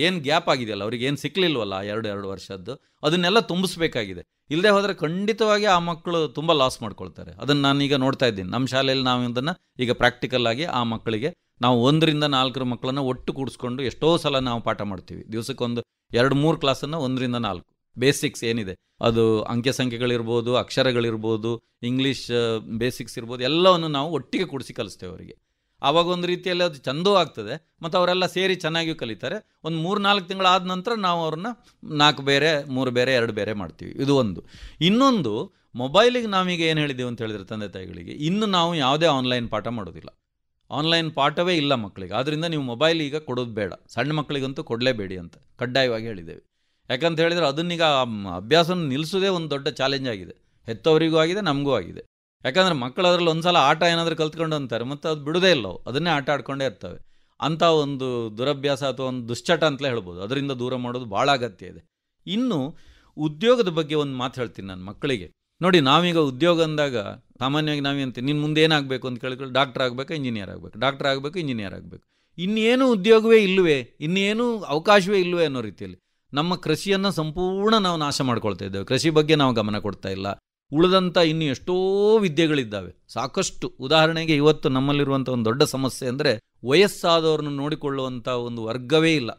ಏನು ಗ್ಯಾಪ್ ಆಗಿದೆಯಲ್ಲ, ಅವ್ರಿಗೆ ಏನು ಸಿಕ್ಕಲಿಲ್ವಲ್ಲ 2 ವರ್ಷದ್ದು, ಅದನ್ನೆಲ್ಲ ತುಂಬಿಸ್ಬೇಕಾಗಿದೆ. ಇಲ್ಲದೆ ಹೋದರೆ ಖಂಡಿತವಾಗಿ ಆ ಮಕ್ಕಳು ತುಂಬ ಲಾಸ್ ಮಾಡ್ಕೊಳ್ತಾರೆ. ಅದನ್ನು ನಾನೀಗ ನೋಡ್ತಾ ಇದ್ದೀನಿ. ನಮ್ಮ ಶಾಲೆಯಲ್ಲಿ ನಾವು ಇದನ್ನು ಈಗ ಪ್ರಾಕ್ಟಿಕಲ್ ಆಗಿ ಆ ಮಕ್ಕಳಿಗೆ ನಾವು 1 ರಿಂದ 4 ಮಕ್ಕಳನ್ನು ಒಟ್ಟು ಕೂಡಿಸ್ಕೊಂಡು ಎಷ್ಟೋ ಸಲ ನಾವು ಪಾಠ ಮಾಡ್ತೀವಿ. ದಿವಸಕ್ಕೊಂದು 2-3 ಕ್ಲಾಸನ್ನು 1 ರಿಂದ 4 ಬೇಸಿಕ್ಸ್ ಏನಿದೆ, ಅದು ಅಂಕೆ ಸಂಖ್ಯೆಗಳಿರ್ಬೋದು, ಅಕ್ಷರಗಳಿರ್ಬೋದು, ಇಂಗ್ಲೀಷ್ ಬೇಸಿಕ್ಸ್ ಇರ್ಬೋದು, ಎಲ್ಲವನ್ನು ನಾವು ಒಟ್ಟಿಗೆ ಕೂಡಿಸಿ ಕಲಿಸ್ತೇವೆ ಅವರಿಗೆ. ಆವಾಗ ಒಂದು ರೀತಿಯಲ್ಲಿ ಅದು ಚಂದವೂ ಆಗ್ತದೆ, ಮತ್ತು ಅವರೆಲ್ಲ ಸೇರಿ ಚೆನ್ನಾಗಿಯೂ ಕಲಿತಾರೆ. ಒಂದು 3-4 ತಿಂಗಳಾದ ನಂತರ ನಾವು ಅವ್ರನ್ನ 4 ಬೇರೆ, 3 ಬೇರೆ, 2 ಬೇರೆ ಮಾಡ್ತೀವಿ. ಇದು ಒಂದು. ಇನ್ನೊಂದು, ಮೊಬೈಲಿಗೆ ನಾವೀಗ ಏನು ಹೇಳಿದ್ದೀವಿ ಅಂತ ಹೇಳಿದರೆ ತಂದೆ ತಾಯಿಗಳಿಗೆ, ಇನ್ನು ನಾವು ಯಾವುದೇ ಆನ್ಲೈನ್ ಪಾಠ ಮಾಡೋದಿಲ್ಲ. ಆನ್ಲೈನ್ ಪಾಠವೇ ಇಲ್ಲ ಮಕ್ಕಳಿಗೆ. ಆದ್ದರಿಂದ ನೀವು ಮೊಬೈಲ್ ಈಗ ಕೊಡೋದು ಬೇಡ, ಸಣ್ಣ ಮಕ್ಕಳಿಗಂತೂ ಕೊಡಲೇಬೇಡಿ ಅಂತ ಕಡ್ಡಾಯವಾಗಿ ಹೇಳಿದ್ದೇವೆ. ಯಾಕಂತ ಹೇಳಿದರೆ ಅದನ್ನೀಗ ಅಭ್ಯಾಸನ ನಿಲ್ಲಿಸೋದೇ ಒಂದು ದೊಡ್ಡ ಚಾಲೆಂಜ್ ಆಗಿದೆ. ಹೆತ್ತವರಿಗೂ ಆಗಿದೆ, ನಮಗೂ ಆಗಿದೆ. ಯಾಕಂದರೆ ಮಕ್ಕಳು ಅದರಲ್ಲಿ ಒಂದು ಸಲ ಆಟ ಏನಾದರೂ ಕಲ್ತ್ಕೊಂಡು ಅಂತಾರೆ, ಮತ್ತು ಅದು ಬಿಡೋದೇ ಇಲ್ಲ, ಅದನ್ನೇ ಆಟ ಆಡ್ಕೊಂಡೇ ಇರ್ತವೆ. ಅಂಥ ಒಂದು ದುರಭ್ಯಾಸ ಅಥವಾ ಒಂದು ದುಶ್ಚಟ ಅಂತಲೇ ಹೇಳ್ಬೋದು. ಅದರಿಂದ ದೂರ ಮಾಡೋದು ಭಾಳ ಅಗತ್ಯ ಇದೆ. ಇನ್ನು ಉದ್ಯೋಗದ ಬಗ್ಗೆ ಒಂದು ಮಾತು ಹೇಳ್ತೀನಿ ನಾನು ಮಕ್ಕಳಿಗೆ. ನೋಡಿ, ನಾವೀಗ ಉದ್ಯೋಗ ಅಂದಾಗ ಸಾಮಾನ್ಯವಾಗಿ ನಾವೇಂತೀವಿ, ನಿನ್ನ ಮುಂದೆ ಏನಾಗಬೇಕು ಅಂತ ಕೇಳಿದ್ರೆ ಡಾಕ್ಟರ್ ಆಗಬೇಕು, ಇಂಜಿನಿಯರ್ ಆಗಬೇಕು, ಡಾಕ್ಟರ್ ಆಗಬೇಕು, ಇಂಜಿನಿಯರ್ ಆಗಬೇಕು, ಇನ್ನೇನು ಉದ್ಯೋಗವೇ ಇಲ್ಲವೇ, ಇನ್ನೇನು ಅವಕಾಶವೇ ಇಲ್ಲವೇ ಅನ್ನೋ ರೀತಿಯಲ್ಲಿ ನಮ್ಮ ಕೃಷಿಯನ್ನು ಸಂಪೂರ್ಣ ನಾವು ನಾಶ ಮಾಡ್ಕೊಳ್ತಾ ಇದ್ದೇವೆ. ಕೃಷಿ ಬಗ್ಗೆ ನಾವು ಗಮನ ಕೊಡ್ತಾ ಇಲ್ಲ. ಉಳಿದಂಥ ಇನ್ನೂ ಎಷ್ಟೋ ವಿದ್ಯೆಗಳಿದ್ದಾವೆ ಸಾಕಷ್ಟು. ಉದಾಹರಣೆಗೆ ಇವತ್ತು ನಮ್ಮಲ್ಲಿರುವಂಥ ಒಂದು ದೊಡ್ಡ ಸಮಸ್ಯೆ ಅಂದರೆ ವಯಸ್ಸಾದವ್ರನ್ನ ನೋಡಿಕೊಳ್ಳುವಂಥ ಒಂದು ವರ್ಗವೇ ಇಲ್ಲ.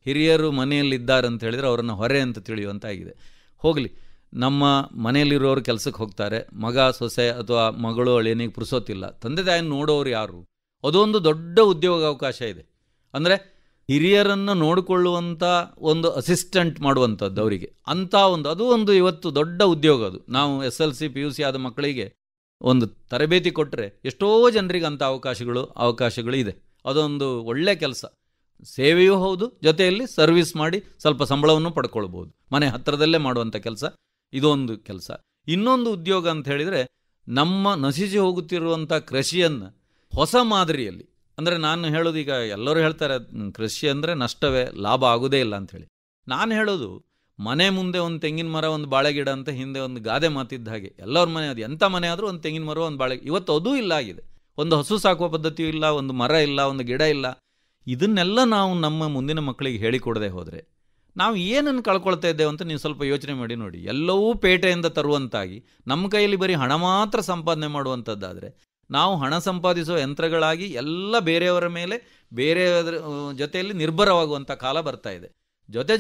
ಹಿರಿಯರು ಮನೆಯಲ್ಲಿದ್ದಾರೆ ಅಂತ ಹೇಳಿದರೆ ಅವರನ್ನು ಹೊರೆ ಅಂತ ತಿಳಿಯುವಂತಾಗಿದೆ. ಹೋಗಲಿ, ನಮ್ಮ ಮನೆಯಲ್ಲಿರೋರು ಕೆಲಸಕ್ಕೆ ಹೋಗ್ತಾರೆ, ಮಗ ಸೊಸೆ ಅಥವಾ ಮಗಳು ಅಳಿಯನಿಗೆ ಪುರ್ಸೋತಿಲ್ಲ, ತಂದೆ ತಾಯಿನ ನೋಡೋರು ಯಾರು? ಅದೊಂದು ದೊಡ್ಡ ಉದ್ಯೋಗಾವಕಾಶ ಇದೆ. ಅಂದರೆ ಹಿರಿಯರನ್ನು ನೋಡಿಕೊಳ್ಳುವಂಥ ಒಂದು ಅಸಿಸ್ಟೆಂಟ್ ಮಾಡುವಂಥದ್ದು ಅವರಿಗೆ, ಅಂಥ ಅದು ಒಂದು ಇವತ್ತು ದೊಡ್ಡ ಉದ್ಯೋಗ. ಅದು ನಾವು SLC PUC ಆದ ಮಕ್ಕಳಿಗೆ ಒಂದು ತರಬೇತಿ ಕೊಟ್ಟರೆ ಎಷ್ಟೋ ಜನರಿಗೆ ಅಂಥ ಅವಕಾಶಗಳು ಇದೆ. ಅದೊಂದು ಒಳ್ಳೆಯ ಕೆಲಸ. ಸೇವೆಯೂ ಹೌದು, ಜೊತೆಯಲ್ಲಿ ಸರ್ವಿಸ್ ಮಾಡಿ ಸ್ವಲ್ಪ ಸಂಬಳವನ್ನು ಪಡ್ಕೊಳ್ಬೋದು. ಮನೆ ಹತ್ತಿರದಲ್ಲೇ ಮಾಡುವಂಥ ಕೆಲಸ ಇದೊಂದು ಕೆಲಸ. ಇನ್ನೊಂದು ಉದ್ಯೋಗ ಅಂತ ಹೇಳಿದರೆ, ನಮ್ಮ ನಶಿಸಿ ಹೋಗುತ್ತಿರುವಂಥ ಕೃಷಿಯನ್ನು ಹೊಸ ಮಾದರಿಯಲ್ಲಿ, ಅಂದರೆ ನಾನು ಹೇಳೋದು, ಈಗ ಎಲ್ಲರೂ ಹೇಳ್ತಾರೆ ಕೃಷಿ ಅಂದರೆ ನಷ್ಟವೇ, ಲಾಭ ಆಗೋದೇ ಇಲ್ಲ ಅಂಥೇಳಿ. ನಾನು ಹೇಳೋದು, ಮನೆ ಮುಂದೆ ಒಂದು ತೆಂಗಿನ ಮರ, ಒಂದು ಬಾಳೆ ಗಿಡ ಅಂತ ಹಿಂದೆ ಒಂದು ಗಾದೆ ಮಾತಿದ್ದ ಹಾಗೆ, ಎಲ್ಲರ ಮನೆ, ಅದು ಎಂಥ ಮನೆ ಆದರೂ ಒಂದು ತೆಂಗಿನ ಮರ, ಒಂದು ಬಾಳೆ, ಇವತ್ತು ಅದೂ ಇಲ್ಲ ಆಗಿದೆ. ಒಂದು ಹಸು ಸಾಕುವ ಪದ್ಧತಿಯೂ ಇಲ್ಲ, ಒಂದು ಮರ ಇಲ್ಲ, ಒಂದು ಗಿಡ ಇಲ್ಲ. ಇದನ್ನೆಲ್ಲ ನಾವು ನಮ್ಮ ಮುಂದಿನ ಮಕ್ಕಳಿಗೆ ಹೇಳಿಕೊಡದೆ ಹೋದರೆ ನಾವು ಏನನ್ನು ಕಳ್ಕೊಳ್ತಾ ಇದ್ದೇವೆ ಅಂತ ನೀವು ಸ್ವಲ್ಪ ಯೋಚನೆ ಮಾಡಿ ನೋಡಿ. ಎಲ್ಲವೂ ಪೇಟೆಯಿಂದ ತರುವಂತಾಗಿ ನಮ್ಮ ಕೈಯಲ್ಲಿ ಬರೀ ಹಣ ಮಾತ್ರ ಸಂಪಾದನೆ ಮಾಡುವಂಥದ್ದಾದರೆ, ನಾವು ಹಣ ಸಂಪಾದಿಸುವ ಯಂತ್ರಗಳಾಗಿ ಎಲ್ಲ ಬೇರೆಯವರ ಮೇಲೆ, ಬೇರೆಯವರ ಜೊತೆಯಲ್ಲಿ ನಿರ್ಭರವಾಗುವಂಥ ಕಾಲ ಬರ್ತಾ ಇದೆ.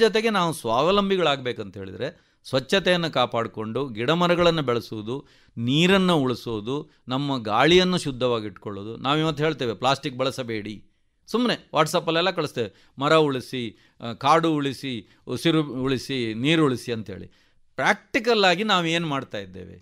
ಜೊತೆಗೆ ನಾವು ಸ್ವಾವಲಂಬಿಗಳಾಗಬೇಕಂತ ಹೇಳಿದರೆ ಸ್ವಚ್ಛತೆಯನ್ನು ಕಾಪಾಡಿಕೊಂಡು ಗಿಡ ಮರಗಳನ್ನು ಬೆಳೆಸುವುದು, ನೀರನ್ನು ಉಳಿಸೋದು, ನಮ್ಮ ಗಾಳಿಯನ್ನು ಶುದ್ಧವಾಗಿಟ್ಕೊಳ್ಳೋದು. ನಾವಿವತ್ತು ಹೇಳ್ತೇವೆ ಪ್ಲಾಸ್ಟಿಕ್ ಬಳಸಬೇಡಿ, ಸುಮ್ಮನೆ ವಾಟ್ಸಪ್ಪಲ್ಲೆಲ್ಲ ಕಳಿಸ್ತೇವೆ, ಮರ ಉಳಿಸಿ, ಕಾಡು ಉಳಿಸಿ, ಉಸಿರು ಉಳಿಸಿ, ನೀರು ಉಳಿಸಿ ಅಂಥೇಳಿ. ಪ್ರಾಕ್ಟಿಕಲ್ಲಾಗಿ ನಾವು ಏನು ಮಾಡ್ತಾ ಇದ್ದೇವೆ?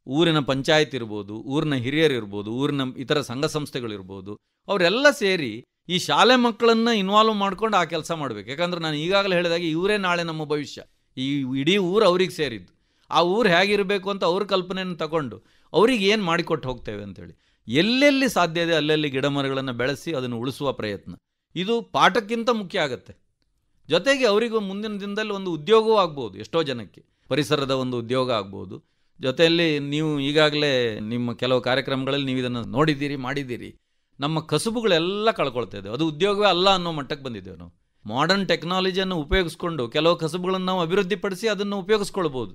ಊರಿನ ಪಂಚಾಯತ್ ಇರ್ಬೋದು, ಊರಿನ ಹಿರಿಯರು ಇರ್ಬೋದು, ಊರಿನ ಇತರ ಸಂಘ ಸಂಸ್ಥೆಗಳಿರ್ಬೋದು, ಅವರೆಲ್ಲ ಸೇರಿ ಈ ಶಾಲೆ ಮಕ್ಕಳನ್ನು ಇನ್ವಾಲ್ವ್ ಮಾಡ್ಕೊಂಡು ಆ ಕೆಲಸ ಮಾಡಬೇಕು. ಯಾಕಂದ್ರೆ ನಾನು ಈಗಾಗಲೇ ಹೇಳಿದಾಗೆ ಇವರೇ ನಾಳೆ ನಮ್ಮ ಭವಿಷ್ಯ. ಈ ಇಡೀ ಊರು ಅವ್ರಿಗೆ ಸೇರಿದ್ದು. ಆ ಊರು ಹೇಗಿರಬೇಕು ಅಂತ ಅವ್ರ ಕಲ್ಪನೆಯನ್ನು ತಗೊಂಡು ಅವ್ರಿಗೆ ಏನು ಮಾಡಿಕೊಟ್ಟು ಹೋಗ್ತೇವೆ ಅಂಥೇಳಿ. ಎಲ್ಲೆಲ್ಲಿ ಸಾಧ್ಯ ಇದೆ ಅಲ್ಲೆಲ್ಲಿ ಗಿಡ ಮರಗಳನ್ನು ಬೆಳೆಸಿ ಅದನ್ನು ಉಳಿಸುವ ಪ್ರಯತ್ನ, ಇದು ಪಾಠಕ್ಕಿಂತ ಮುಖ್ಯ ಆಗುತ್ತೆ. ಜೊತೆಗೆ ಅವರಿಗೂ ಮುಂದಿನ ದಿನದಲ್ಲಿ ಒಂದು ಉದ್ಯೋಗವೂ ಆಗ್ಬೋದು, ಎಷ್ಟೋ ಜನಕ್ಕೆ ಪರಿಸರದ ಒಂದು ಉದ್ಯೋಗ ಆಗ್ಬೋದು. ಜೊತೆಯಲ್ಲಿ ನೀವು ಈಗಾಗಲೇ ನಿಮ್ಮ ಕೆಲವು ಕಾರ್ಯಕ್ರಮಗಳಲ್ಲಿ ನೀವು ಇದನ್ನು ನೋಡಿದ್ದೀರಿ, ಮಾಡಿದ್ದೀರಿ. ನಮ್ಮ ಕಸುಬುಗಳೆಲ್ಲ ಕಳ್ಕೊಳ್ತಾ ಇದ್ದೇವೆ, ಅದು ಉದ್ಯೋಗವೇ ಅಲ್ಲ ಅನ್ನೋ ಮಟ್ಟಕ್ಕೆ ಬಂದಿದ್ದೇವೆ ನಾವು. ಮಾಡರ್ನ್ ಟೆಕ್ನಾಲಜಿಯನ್ನು ಉಪಯೋಗಿಸ್ಕೊಂಡು ಕೆಲವು ಕಸುಬುಗಳನ್ನು ನಾವು ಅಭಿವೃದ್ಧಿಪಡಿಸಿ ಅದನ್ನು ಉಪಯೋಗಿಸ್ಕೊಳ್ಬೋದು.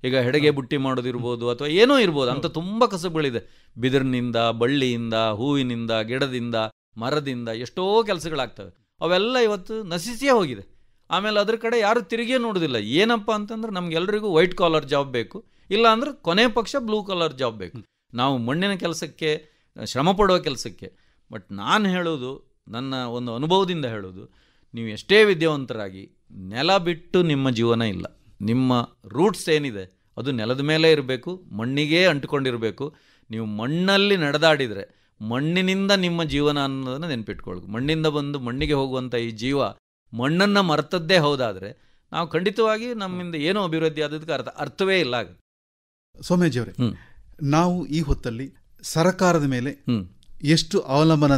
ಈಗ ಹೆಡೆಗೆ ಬುಟ್ಟಿ ಮಾಡೋದಿರ್ಬೋದು, ಅಥವಾ ಏನೋ ಇರ್ಬೋದು, ಅಂತ ತುಂಬ ಕಸುಬುಗಳಿದೆ. ಬಿದಿರಿನಿಂದ, ಬಳ್ಳಿಯಿಂದ, ಹೂವಿನಿಂದ, ಗಿಡದಿಂದ, ಮರದಿಂದ ಎಷ್ಟೋ ಕೆಲಸಗಳಾಗ್ತವೆ. ಅವೆಲ್ಲ ಇವತ್ತು ನಶಿಸಿಯೇ ಹೋಗಿದೆ. ಆಮೇಲೆ ಅದ್ರ ಕಡೆ ಯಾರು ತಿರುಗಿಯೇ ನೋಡೋದಿಲ್ಲ. ಏನಪ್ಪ ಅಂತಂದ್ರೆ ನಮಗೆಲ್ಲರಿಗೂ ವೈಟ್ ಕಾಲರ್ ಜಾಬ್ ಬೇಕು, ಇಲ್ಲ ಅಂದ್ರೆ ಕೊನೆ ಪಕ್ಷ ಬ್ಲೂ ಕಾಲರ್ ಜಾಬ್ ಬೇಕು. ನಾವು ಮಣ್ಣಿನ ಕೆಲಸಕ್ಕೆ, ಶ್ರಮ ಪಡುವ ಕೆಲಸಕ್ಕೆ. ಬಟ್ ನಾನು ಹೇಳೋದು, ನನ್ನ ಒಂದು ಅನುಭವದಿಂದ ಹೇಳೋದು, ನೀವು ಎಷ್ಟೇ ವಿದ್ಯಾವಂತರಾಗಿ ನೆಲ ಬಿಟ್ಟು ನಿಮ್ಮ ಜೀವನ ಇಲ್ಲ. ನಿಮ್ಮ ರೂಟ್ಸ್ ಏನಿದೆ ಅದು ನೆಲದ ಮೇಲೆ ಇರಬೇಕು, ಮಣ್ಣಿಗೆ ಅಂಟಿಕೊಂಡಿರಬೇಕು. ನೀವು ಮಣ್ಣಲ್ಲಿ ನಡೆದಾಡಿದರೆ ಮಣ್ಣಿನಿಂದ ನಿಮ್ಮ ಜೀವನ ಅನ್ನೋದನ್ನು ನೆನಪಿಟ್ಕೊಳ್ಬೇಕು. ಮಣ್ಣಿಂದ ಬಂದು ಮಣ್ಣಿಗೆ ಹೋಗುವಂಥ ಈ ಜೀವ ಮಣ್ಣನ್ನು ಮರ್ತದ್ದೇ ಹೌದಾದರೆ ನಾವು ಖಂಡಿತವಾಗಿ ನಮ್ಮಿಂದ ಏನೋ ಅಭಿವೃದ್ಧಿ ಆದದಕ್ಕೆ ಅರ್ಥವೇ ಇಲ್ಲ. ಸೋಮೇಜಿಯವರೇ, ನಾವು ಈ ಹೊತ್ತಲ್ಲಿ ಸರ್ಕಾರದ ಮೇಲೆ ಎಷ್ಟು ಅವಲಂಬನ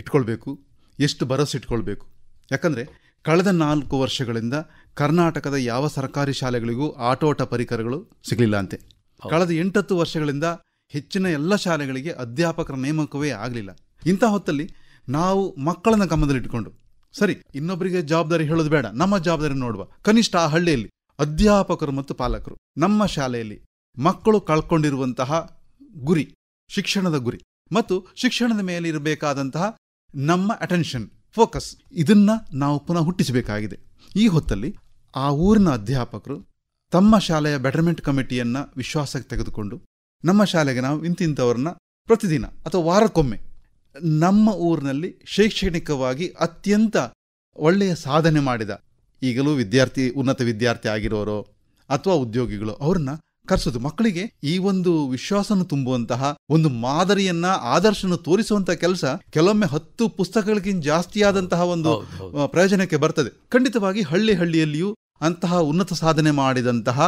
ಇಟ್ಕೊಳ್ಬೇಕು, ಎಷ್ಟು ಭರವಸೆ ಇಟ್ಕೊಳ್ಬೇಕು? ಯಾಕಂದರೆ ಕಳೆದ 4 ವರ್ಷಗಳಿಂದ ಕರ್ನಾಟಕದ ಯಾವ ಸರ್ಕಾರಿ ಶಾಲೆಗಳಿಗೂ ಆಟೋಟ ಪರಿಕರಗಳು ಸಿಗಲಿಲ್ಲ ಅಂತೆ. ಕಳೆದ 8 ವರ್ಷಗಳಿಂದ ಹೆಚ್ಚಿನ ಎಲ್ಲ ಶಾಲೆಗಳಿಗೆ ಅಧ್ಯಾಪಕರ ನೇಮಕವೇ ಆಗಲಿಲ್ಲ. ಇಂಥ ಹೊತ್ತಲ್ಲಿ ನಾವು ಮಕ್ಕಳನ್ನ ಗಮನದಲ್ಲಿಟ್ಟುಕೊಂಡು, ಸರಿ ಇನ್ನೊಬ್ಬರಿಗೆ ಜವಾಬ್ದಾರಿ ಹೇಳೋದು ಬೇಡ, ನಮ್ಮ ಜವಾಬ್ದಾರಿ ನೋಡುವ. ಕನಿಷ್ಠ ಆ ಹಳ್ಳಿಯಲ್ಲಿ ಅಧ್ಯಾಪಕರು ಮತ್ತು ಪಾಲಕರು ನಮ್ಮ ಶಾಲೆಯಲ್ಲಿ ಮಕ್ಕಳು ಕಳ್ಕೊಂಡಿರುವಂತಹ ಗುರಿ, ಶಿಕ್ಷಣದ ಗುರಿ ಮತ್ತು ಶಿಕ್ಷಣದ ಮೇಲೆ ಇರಬೇಕಾದಂತಹ ನಮ್ಮ ಅಟೆನ್ಷನ್, ಫೋಕಸ್, ಇದನ್ನ ನಾವು ಪುನಃ ಹುಟ್ಟಿಸಬೇಕಾಗಿದೆ. ಈ ಹೊತ್ತಲ್ಲಿ ಆ ಊರಿನ ಅಧ್ಯಾಪಕರು ತಮ್ಮ ಶಾಲೆಯ ಬೆಟರ್ಮೆಂಟ್ ಕಮಿಟಿಯನ್ನ ವಿಶ್ವಾಸಕ್ಕೆ ತೆಗೆದುಕೊಂಡು, ನಮ್ಮ ಶಾಲೆಗೆ ನಾವು ಇಂತಿಂಥವ್ರನ್ನ ಪ್ರತಿದಿನ ಅಥವಾ ವಾರಕ್ಕೊಮ್ಮೆ ನಮ್ಮ ಊರಿನಲ್ಲಿ ಶೈಕ್ಷಣಿಕವಾಗಿ ಅತ್ಯಂತ ಒಳ್ಳೆಯ ಸಾಧನೆ ಮಾಡಿದ, ಈಗಲೂ ಉನ್ನತ ವಿದ್ಯಾರ್ಥಿ ಆಗಿರೋರೋ ಅಥವಾ ಉದ್ಯೋಗಿಗಳು, ಅವ್ರನ್ನ ಕರೆಸೋದು. ಮಕ್ಕಳಿಗೆ ಈ ಒಂದು ವಿಶ್ವಾಸನ ತುಂಬುವಂತಹ ಒಂದು ಮಾದರಿಯನ್ನ, ಆದರ್ಶನ ತೋರಿಸುವಂತಹ ಕೆಲಸ ಕೆಲವೊಮ್ಮೆ 10 ಪುಸ್ತಕಗಳಿಗಿಂತ ಜಾಸ್ತಿಯಾದಂತಹ ಒಂದು ಪ್ರಯೋಜನಕ್ಕೆ ಬರ್ತದೆ. ಖಂಡಿತವಾಗಿ ಹಳ್ಳಿಯಲ್ಲಿಯೂ ಅಂತಹ ಉನ್ನತ ಸಾಧನೆ ಮಾಡಿದಂತಹ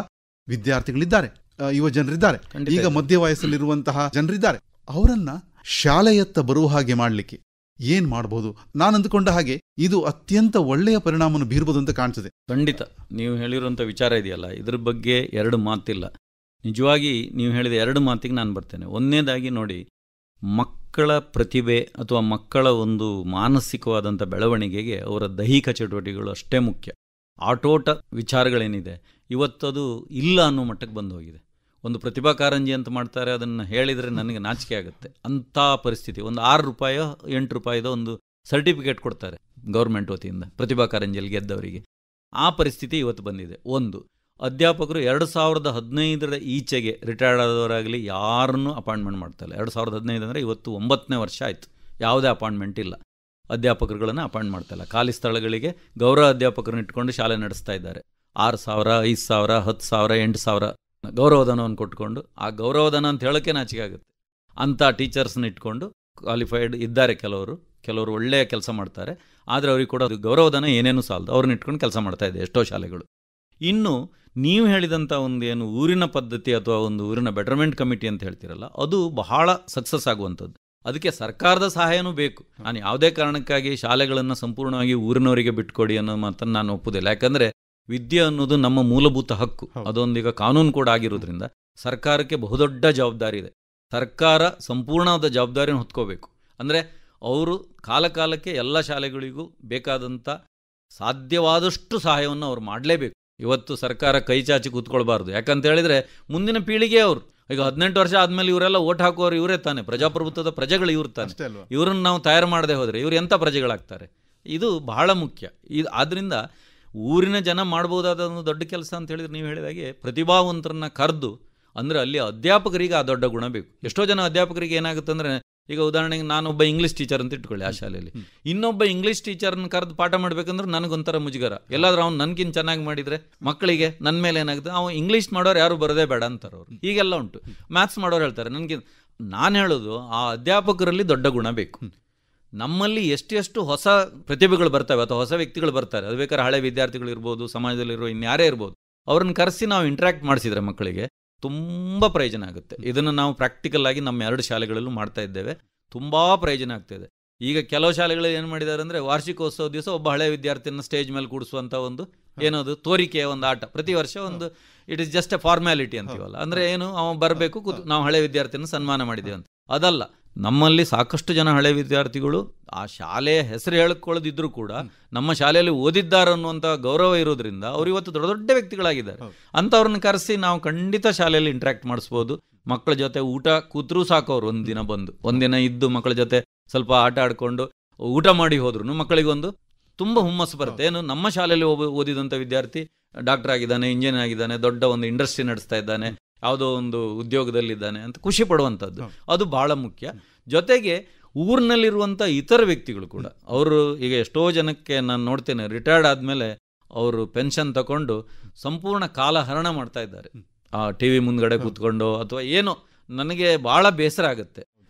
ವಿದ್ಯಾರ್ಥಿಗಳಿದ್ದಾರೆ, ಯುವ ಜನರಿದ್ದಾರೆ, ಈಗ ಮಧ್ಯ ವಯಸ್ಸಲ್ಲಿರುವಂತಹ ಜನರಿದ್ದಾರೆ. ಅವರನ್ನ ಶಾಲೆಯತ್ತ ಬರುವ ಹಾಗೆ ಮಾಡಲಿಕ್ಕೆ ಏನ್ ಮಾಡಬಹುದು? ನಾನು ಅಂದುಕೊಂಡ ಹಾಗೆ ಇದು ಅತ್ಯಂತ ಒಳ್ಳೆಯ ಪರಿಣಾಮವನ್ನು ಬೀರ್ಬೋದು ಅಂತ ಕಾಣಿಸುತ್ತೆ. ಖಂಡಿತ ನೀವು ಹೇಳಿರುವಂಥ ವಿಚಾರ ಇದೆಯಲ್ಲ, ಇದ್ರ ಬಗ್ಗೆ 2 ಮಾತಿಲ್ಲ. ನಿಜವಾಗಿ ನೀವು ಹೇಳಿದ 2 ಮಾತಿಗೆ ನಾನು ಬರ್ತೇನೆ. ಒಂದನೇದಾಗಿ ನೋಡಿ, ಮಕ್ಕಳ ಪ್ರತಿಭೆ ಅಥವಾ ಮಕ್ಕಳ ಒಂದು ಮಾನಸಿಕವಾದಂಥ ಬೆಳವಣಿಗೆಗೆ ಅವರ ದೈಹಿಕ ಚಟುವಟಿಕೆಗಳು ಅಷ್ಟೇ ಮುಖ್ಯ. ಆಟೋಟ ವಿಚಾರಗಳೇನಿದೆ ಇವತ್ತದು ಇಲ್ಲ ಅನ್ನೋ ಮಟ್ಟಕ್ಕೆ ಬಂದು ಹೋಗಿದೆ. ಒಂದು ಪ್ರತಿಭಾ ಕಾರಂಜಿ ಅಂತ ಮಾಡ್ತಾರೆ, ಅದನ್ನು ಹೇಳಿದರೆ ನನಗೆ ನಾಚಿಕೆ ಆಗುತ್ತೆ. ಅಂಥ ಪರಿಸ್ಥಿತಿ. ಒಂದು 6 ರೂಪಾಯೋ 8 ರೂಪಾಯಿದೋ ಒಂದು ಸರ್ಟಿಫಿಕೇಟ್ ಕೊಡ್ತಾರೆ ಗೌರ್ಮೆಂಟ್ ವತಿಯಿಂದ ಪ್ರತಿಭಾ ಕಾರಂಜಿಯಲ್ಲಿ ಗೆದ್ದವರಿಗೆ. ಆ ಪರಿಸ್ಥಿತಿ ಇವತ್ತು ಬಂದಿದೆ. ಒಂದು, ಅಧ್ಯಾಪಕರು 2015 ಈಚೆಗೆ ರಿಟೈರ್ಡ್ ಆದವರಾಗಲಿ ಯಾರನ್ನೂ ಅಪಾಯಿಂಟ್ಮೆಂಟ್ ಮಾಡ್ತಾಯಿಲ್ಲ. 2015 ಅಂದರೆ ಇವತ್ತು 9ನೇ ವರ್ಷ ಆಯಿತು, ಯಾವುದೇ ಅಪಾಯಿಂಟ್ಮೆಂಟ್ ಇಲ್ಲ. ಅಧ್ಯಾಪಕರುಗಳನ್ನು ಅಪಾಯಿಂಟ್ ಮಾಡ್ತಾಯಿಲ್ಲ. ಖಾಲಿ ಸ್ಥಳಗಳಿಗೆ ಗೌರವ ಅಧ್ಯಾಪಕರನ್ನ ಇಟ್ಕೊಂಡು ಶಾಲೆ ನಡೆಸ್ತಾ ಇದ್ದಾರೆ. 6,000, 5,000, 10,000, 8,000 ಗೌರವಧನವನ್ನು ಕೊಟ್ಕೊಂಡು, ಆ ಗೌರವಧನ ಅಂತ ಹೇಳೋಕ್ಕೆ ನಾಚಿಕೆ ಆಗುತ್ತೆ. ಅಂಥ ಟೀಚರ್ಸ್ನ ಇಟ್ಕೊಂಡು ಕ್ವಾಲಿಫೈಡ್ ಇದ್ದಾರೆ ಕೆಲವರು, ಕೆಲವರು ಒಳ್ಳೆಯ ಕೆಲಸ ಮಾಡ್ತಾರೆ, ಆದರೆ ಅವ್ರಿಗೆ ಕೂಡ ಗೌರವಧನ ಏನೇನು ಸಾಲದು, ಅವ್ರನ್ನ ಇಟ್ಕೊಂಡು ಕೆಲಸ ಮಾಡ್ತಾ ಇದೆ ಎಷ್ಟೋ ಶಾಲೆಗಳು. ಇನ್ನು ನೀವು ಹೇಳಿದಂಥ ಒಂದು ಏನು ಊರಿನ ಪದ್ಧತಿ ಅಥವಾ ಒಂದು ಊರಿನ ಬೆಟರ್ಮೆಂಟ್ ಕಮಿಟಿ ಅಂತ ಹೇಳ್ತೀರಲ್ಲ, ಅದು ಬಹಳ ಸಕ್ಸಸ್ ಆಗುವಂಥದ್ದು. ಅದಕ್ಕೆ ಸರ್ಕಾರದ ಸಹಾಯನೂ ಬೇಕು. ನಾನು ಯಾವುದೇ ಕಾರಣಕ್ಕಾಗಿ ಶಾಲೆಗಳನ್ನು ಸಂಪೂರ್ಣವಾಗಿ ಊರಿನವರಿಗೆ ಬಿಟ್ಕೊಡಿ ಅನ್ನೋ ಮಾತನ್ನು ನಾನು ಒಪ್ಪುದಿಲ್ಲ. ಯಾಕಂದರೆ ವಿದ್ಯೆ ಅನ್ನೋದು ನಮ್ಮ ಮೂಲಭೂತ ಹಕ್ಕು, ಅದೊಂದೀಗ ಕಾನೂನು ಕೂಡ ಆಗಿರೋದ್ರಿಂದ ಸರ್ಕಾರಕ್ಕೆ ಬಹುದೊಡ್ಡ ಜವಾಬ್ದಾರಿ ಇದೆ. ಸರ್ಕಾರ ಸಂಪೂರ್ಣವಾದ ಜವಾಬ್ದಾರಿಯನ್ನು ಹೊತ್ಕೋಬೇಕು. ಅಂದರೆ ಅವರು ಕಾಲಕಾಲಕ್ಕೆ ಎಲ್ಲ ಶಾಲೆಗಳಿಗೂ ಬೇಕಾದಂಥ ಸಾಧ್ಯವಾದಷ್ಟು ಸಹಾಯವನ್ನು ಅವ್ರು ಮಾಡಲೇಬೇಕು. ಇವತ್ತು ಸರ್ಕಾರ ಕೈ ಚಾಚಿ ಕೂತ್ಕೊಳ್ಬಾರ್ದು. ಯಾಕಂತ ಹೇಳಿದರೆ ಮುಂದಿನ ಪೀಳಿಗೆ ಅವರು ಈಗ 18 ವರ್ಷ ಆದಮೇಲೆ ಇವರೆಲ್ಲ ಓಟ್ ಹಾಕುವವರು ಇವರೇ ತಾನೆ, ಪ್ರಜಾಪ್ರಭುತ್ವದ ಪ್ರಜೆಗಳು ಇವ್ರು ತಾನೆ. ಇವರನ್ನು ನಾವು ತಯಾರು ಮಾಡದೆ ಹೋದರೆ ಇವರು ಎಂಥ ಪ್ರಜೆಗಳಾಗ್ತಾರೆ? ಇದು ಬಹಳ ಮುಖ್ಯ. ಆದ್ದರಿಂದ ಊರಿನ ಜನ ಮಾಡ್ಬೋದಾದ ಒಂದು ದೊಡ್ಡ ಕೆಲಸ ಅಂತ ಹೇಳಿದ್ರೆ, ನೀವು ಹೇಳಿದಾಗೆ ಪ್ರತಿಭಾವಂತರನ್ನ ಕರೆದು, ಅಂದರೆ ಅಲ್ಲಿ ಅಧ್ಯಾಪಕರಿಗೆ ಆ ದೊಡ್ಡ ಗುಣ ಬೇಕು. ಎಷ್ಟೋ ಜನ ಅಧ್ಯಾಪಕರಿಗೆ ಏನಾಗುತ್ತೆ ಅಂದರೆ, ಈಗ ಉದಾಹರಣೆಗೆ ನಾನೊಬ್ಬ ಇಂಗ್ಲೀಷ್ ಟೀಚರ್ ಅಂತ ಇಟ್ಕೊಳ್ಳಿ, ಆ ಶಾಲೆಯಲ್ಲಿ ಇನ್ನೊಬ್ಬ ಇಂಗ್ಲೀಷ್ ಟೀಚರ್ನ ಕರೆದು ಪಾಠ ಮಾಡಬೇಕಂದ್ರೆ ನನಗೊಂಥರ ಮುಜುಗರ. ಎಲ್ಲಾದ್ರೂ ಅವ್ನು ನನ್ಗಿಂತ ಚೆನ್ನಾಗಿ ಮಾಡಿದರೆ ಮಕ್ಕಳಿಗೆ ನನ್ನ ಮೇಲೆ ಏನಾಗುತ್ತೆ, ಅವ್ನು ಇಂಗ್ಲೀಷ್ ಮಾಡೋರು ಯಾರು ಬರೋದೇ ಬೇಡ ಅಂತಾರೆ ಅವರು. ಹೀಗೆಲ್ಲ ಉಂಟು. ಮ್ಯಾಥ್ಸ್ ಮಾಡೋರು ಹೇಳ್ತಾರೆ ನನಗೆ. ನಾನು ಹೇಳೋದು, ಆ ಅಧ್ಯಾಪಕರಲ್ಲಿ ದೊಡ್ಡ ಗುಣ ಬೇಕು. ನಮ್ಮಲ್ಲಿ ಎಷ್ಟು ಹೊಸ ಪ್ರತಿಭೆಗಳು ಬರ್ತವೆ ಅಥವಾ ಹೊಸ ವ್ಯಕ್ತಿಗಳು ಬರ್ತಾರೆ, ಅದು ಬೇಕಾದ್ರೆ ಹಳೆ ವಿದ್ಯಾರ್ಥಿಗಳು ಇರ್ಬೋದು, ಸಮಾಜದಲ್ಲಿರೋ ಇನ್ಯಾರೇ ಇರ್ಬೋದು, ಅವ್ರನ್ನ ಕರೆಸಿ ನಾವು ಇಂಟ್ರ್ಯಾಕ್ಟ್ ಮಾಡಿಸಿದ್ರೆ ಮಕ್ಕಳಿಗೆ ತುಂಬ ಪ್ರಯೋಜನ ಆಗುತ್ತೆ. ಇದನ್ನು ನಾವು ಪ್ರಾಕ್ಟಿಕಲ್ ಆಗಿ ನಮ್ಮ 2 ಶಾಲೆಗಳಲ್ಲೂ ಮಾಡ್ತಾ ಇದ್ದೇವೆ. ತುಂಬ ಪ್ರಯೋಜನ ಆಗ್ತಾಯಿದೆ. ಈಗ ಕೆಲವು ಶಾಲೆಗಳು ಏನು ಮಾಡಿದ್ದಾರೆ ಅಂದರೆ, ವಾರ್ಷಿಕೋತ್ಸವ ದಿವಸ ಒಬ್ಬ ಹಳೆ ವಿದ್ಯಾರ್ಥಿಯನ್ನು ಸ್ಟೇಜ್ ಮೇಲೆ ಕೂಡಿಸುವಂಥ ಒಂದು ಏನದು ತೋರಿಕೆಯ ಒಂದು ಆಟ, ಪ್ರತಿ ವರ್ಷ ಒಂದು, it is just A formality ಅಂತೀವಲ್ಲ. ಅಂದರೆ ಏನು, ಅವನು ಬರಬೇಕು, ನಾವು ಹಳೆ ವಿದ್ಯಾರ್ಥಿಯನ್ನು ಸನ್ಮಾನ ಮಾಡಿದ್ದೇವೆ ಅಂತ. ಅದಲ್ಲ, ನಮ್ಮಲ್ಲಿ ಸಾಕಷ್ಟು ಜನ ಹಳೆ ವಿದ್ಯಾರ್ಥಿಗಳು ಆ ಶಾಲೆಯ ಹೆಸರು ಹೇಳ್ಕೊಳ್ಳೋದಿದ್ರು ಕೂಡ ನಮ್ಮ ಶಾಲೆಯಲ್ಲಿ ಓದಿದ್ದಾರೆ ಅನ್ನುವಂಥ ಗೌರವ ಇರೋದ್ರಿಂದ ಅವರು ಇವತ್ತು ದೊಡ್ಡ ದೊಡ್ಡ ವ್ಯಕ್ತಿಗಳಾಗಿದ್ದಾರೆ. ಅಂಥವ್ರನ್ನ ಕರೆಸಿ ನಾವು ಖಂಡಿತ ಶಾಲೆಯಲ್ಲಿ ಇಂಟ್ರ್ಯಾಕ್ಟ್ ಮಾಡಿಸ್ಬೋದು. ಮಕ್ಕಳ ಜೊತೆ ಊಟ ಕೂತ್ರೂ ಸಾಕು, ಅವರು ಒಂದಿನ ಬಂದು ಒಂದಿನ ಇದ್ದು ಮಕ್ಕಳ ಜೊತೆ ಸ್ವಲ್ಪ ಆಟ ಆಡಿಕೊಂಡು ಊಟ ಮಾಡಿ ಹೋದ್ರೂ ಮಕ್ಕಳಿಗೊಂದು ತುಂಬ ಹುಮ್ಮಸ್ಸು ಬರುತ್ತೆ. ಏನು, ನಮ್ಮ ಶಾಲೆಯಲ್ಲಿ ಓದಿದಂಥ ವಿದ್ಯಾರ್ಥಿ ಡಾಕ್ಟರ್ ಆಗಿದ್ದಾನೆ, ಇಂಜಿನಿಯರ್ ಆಗಿದ್ದಾನೆ, ದೊಡ್ಡ ಒಂದು ಇಂಡಸ್ಟ್ರಿ ನಡೆಸ್ತಾ ಇದ್ದಾನೆ, ಯಾವುದೋ ಒಂದು ಉದ್ಯೋಗದಲ್ಲಿದ್ದಾನೆ ಅಂತ ಖುಷಿ ಪಡುವಂಥದ್ದು, ಅದು ಬಹಳ ಮುಖ್ಯ. ಜೊತೆಗೆ ಊರಿನಲ್ಲಿರುವಂಥ ಇತರ ವ್ಯಕ್ತಿಗಳು ಕೂಡ, ಅವರು ಈಗ ಎಷ್ಟೋ ಜನಕ್ಕೆ ನಾನು ನೋಡ್ತೇನೆ, ರಿಟೈರ್ಡ್ ಆದಮೇಲೆ ಅವರು ಪೆನ್ಷನ್ ತಗೊಂಡು ಸಂಪೂರ್ಣ ಕಾಲಹರಣ ಮಾಡ್ತಾ ಇದ್ದಾರೆ. ಆ ಟಿ ವಿ ಮುಂದ್ಗಡೆ ಕೂತ್ಕೊಂಡು ಅಥವಾ ಏನೋ. ನನಗೆ ಭಾಳ ಬೇಸರ ಆಗುತ್ತೆ.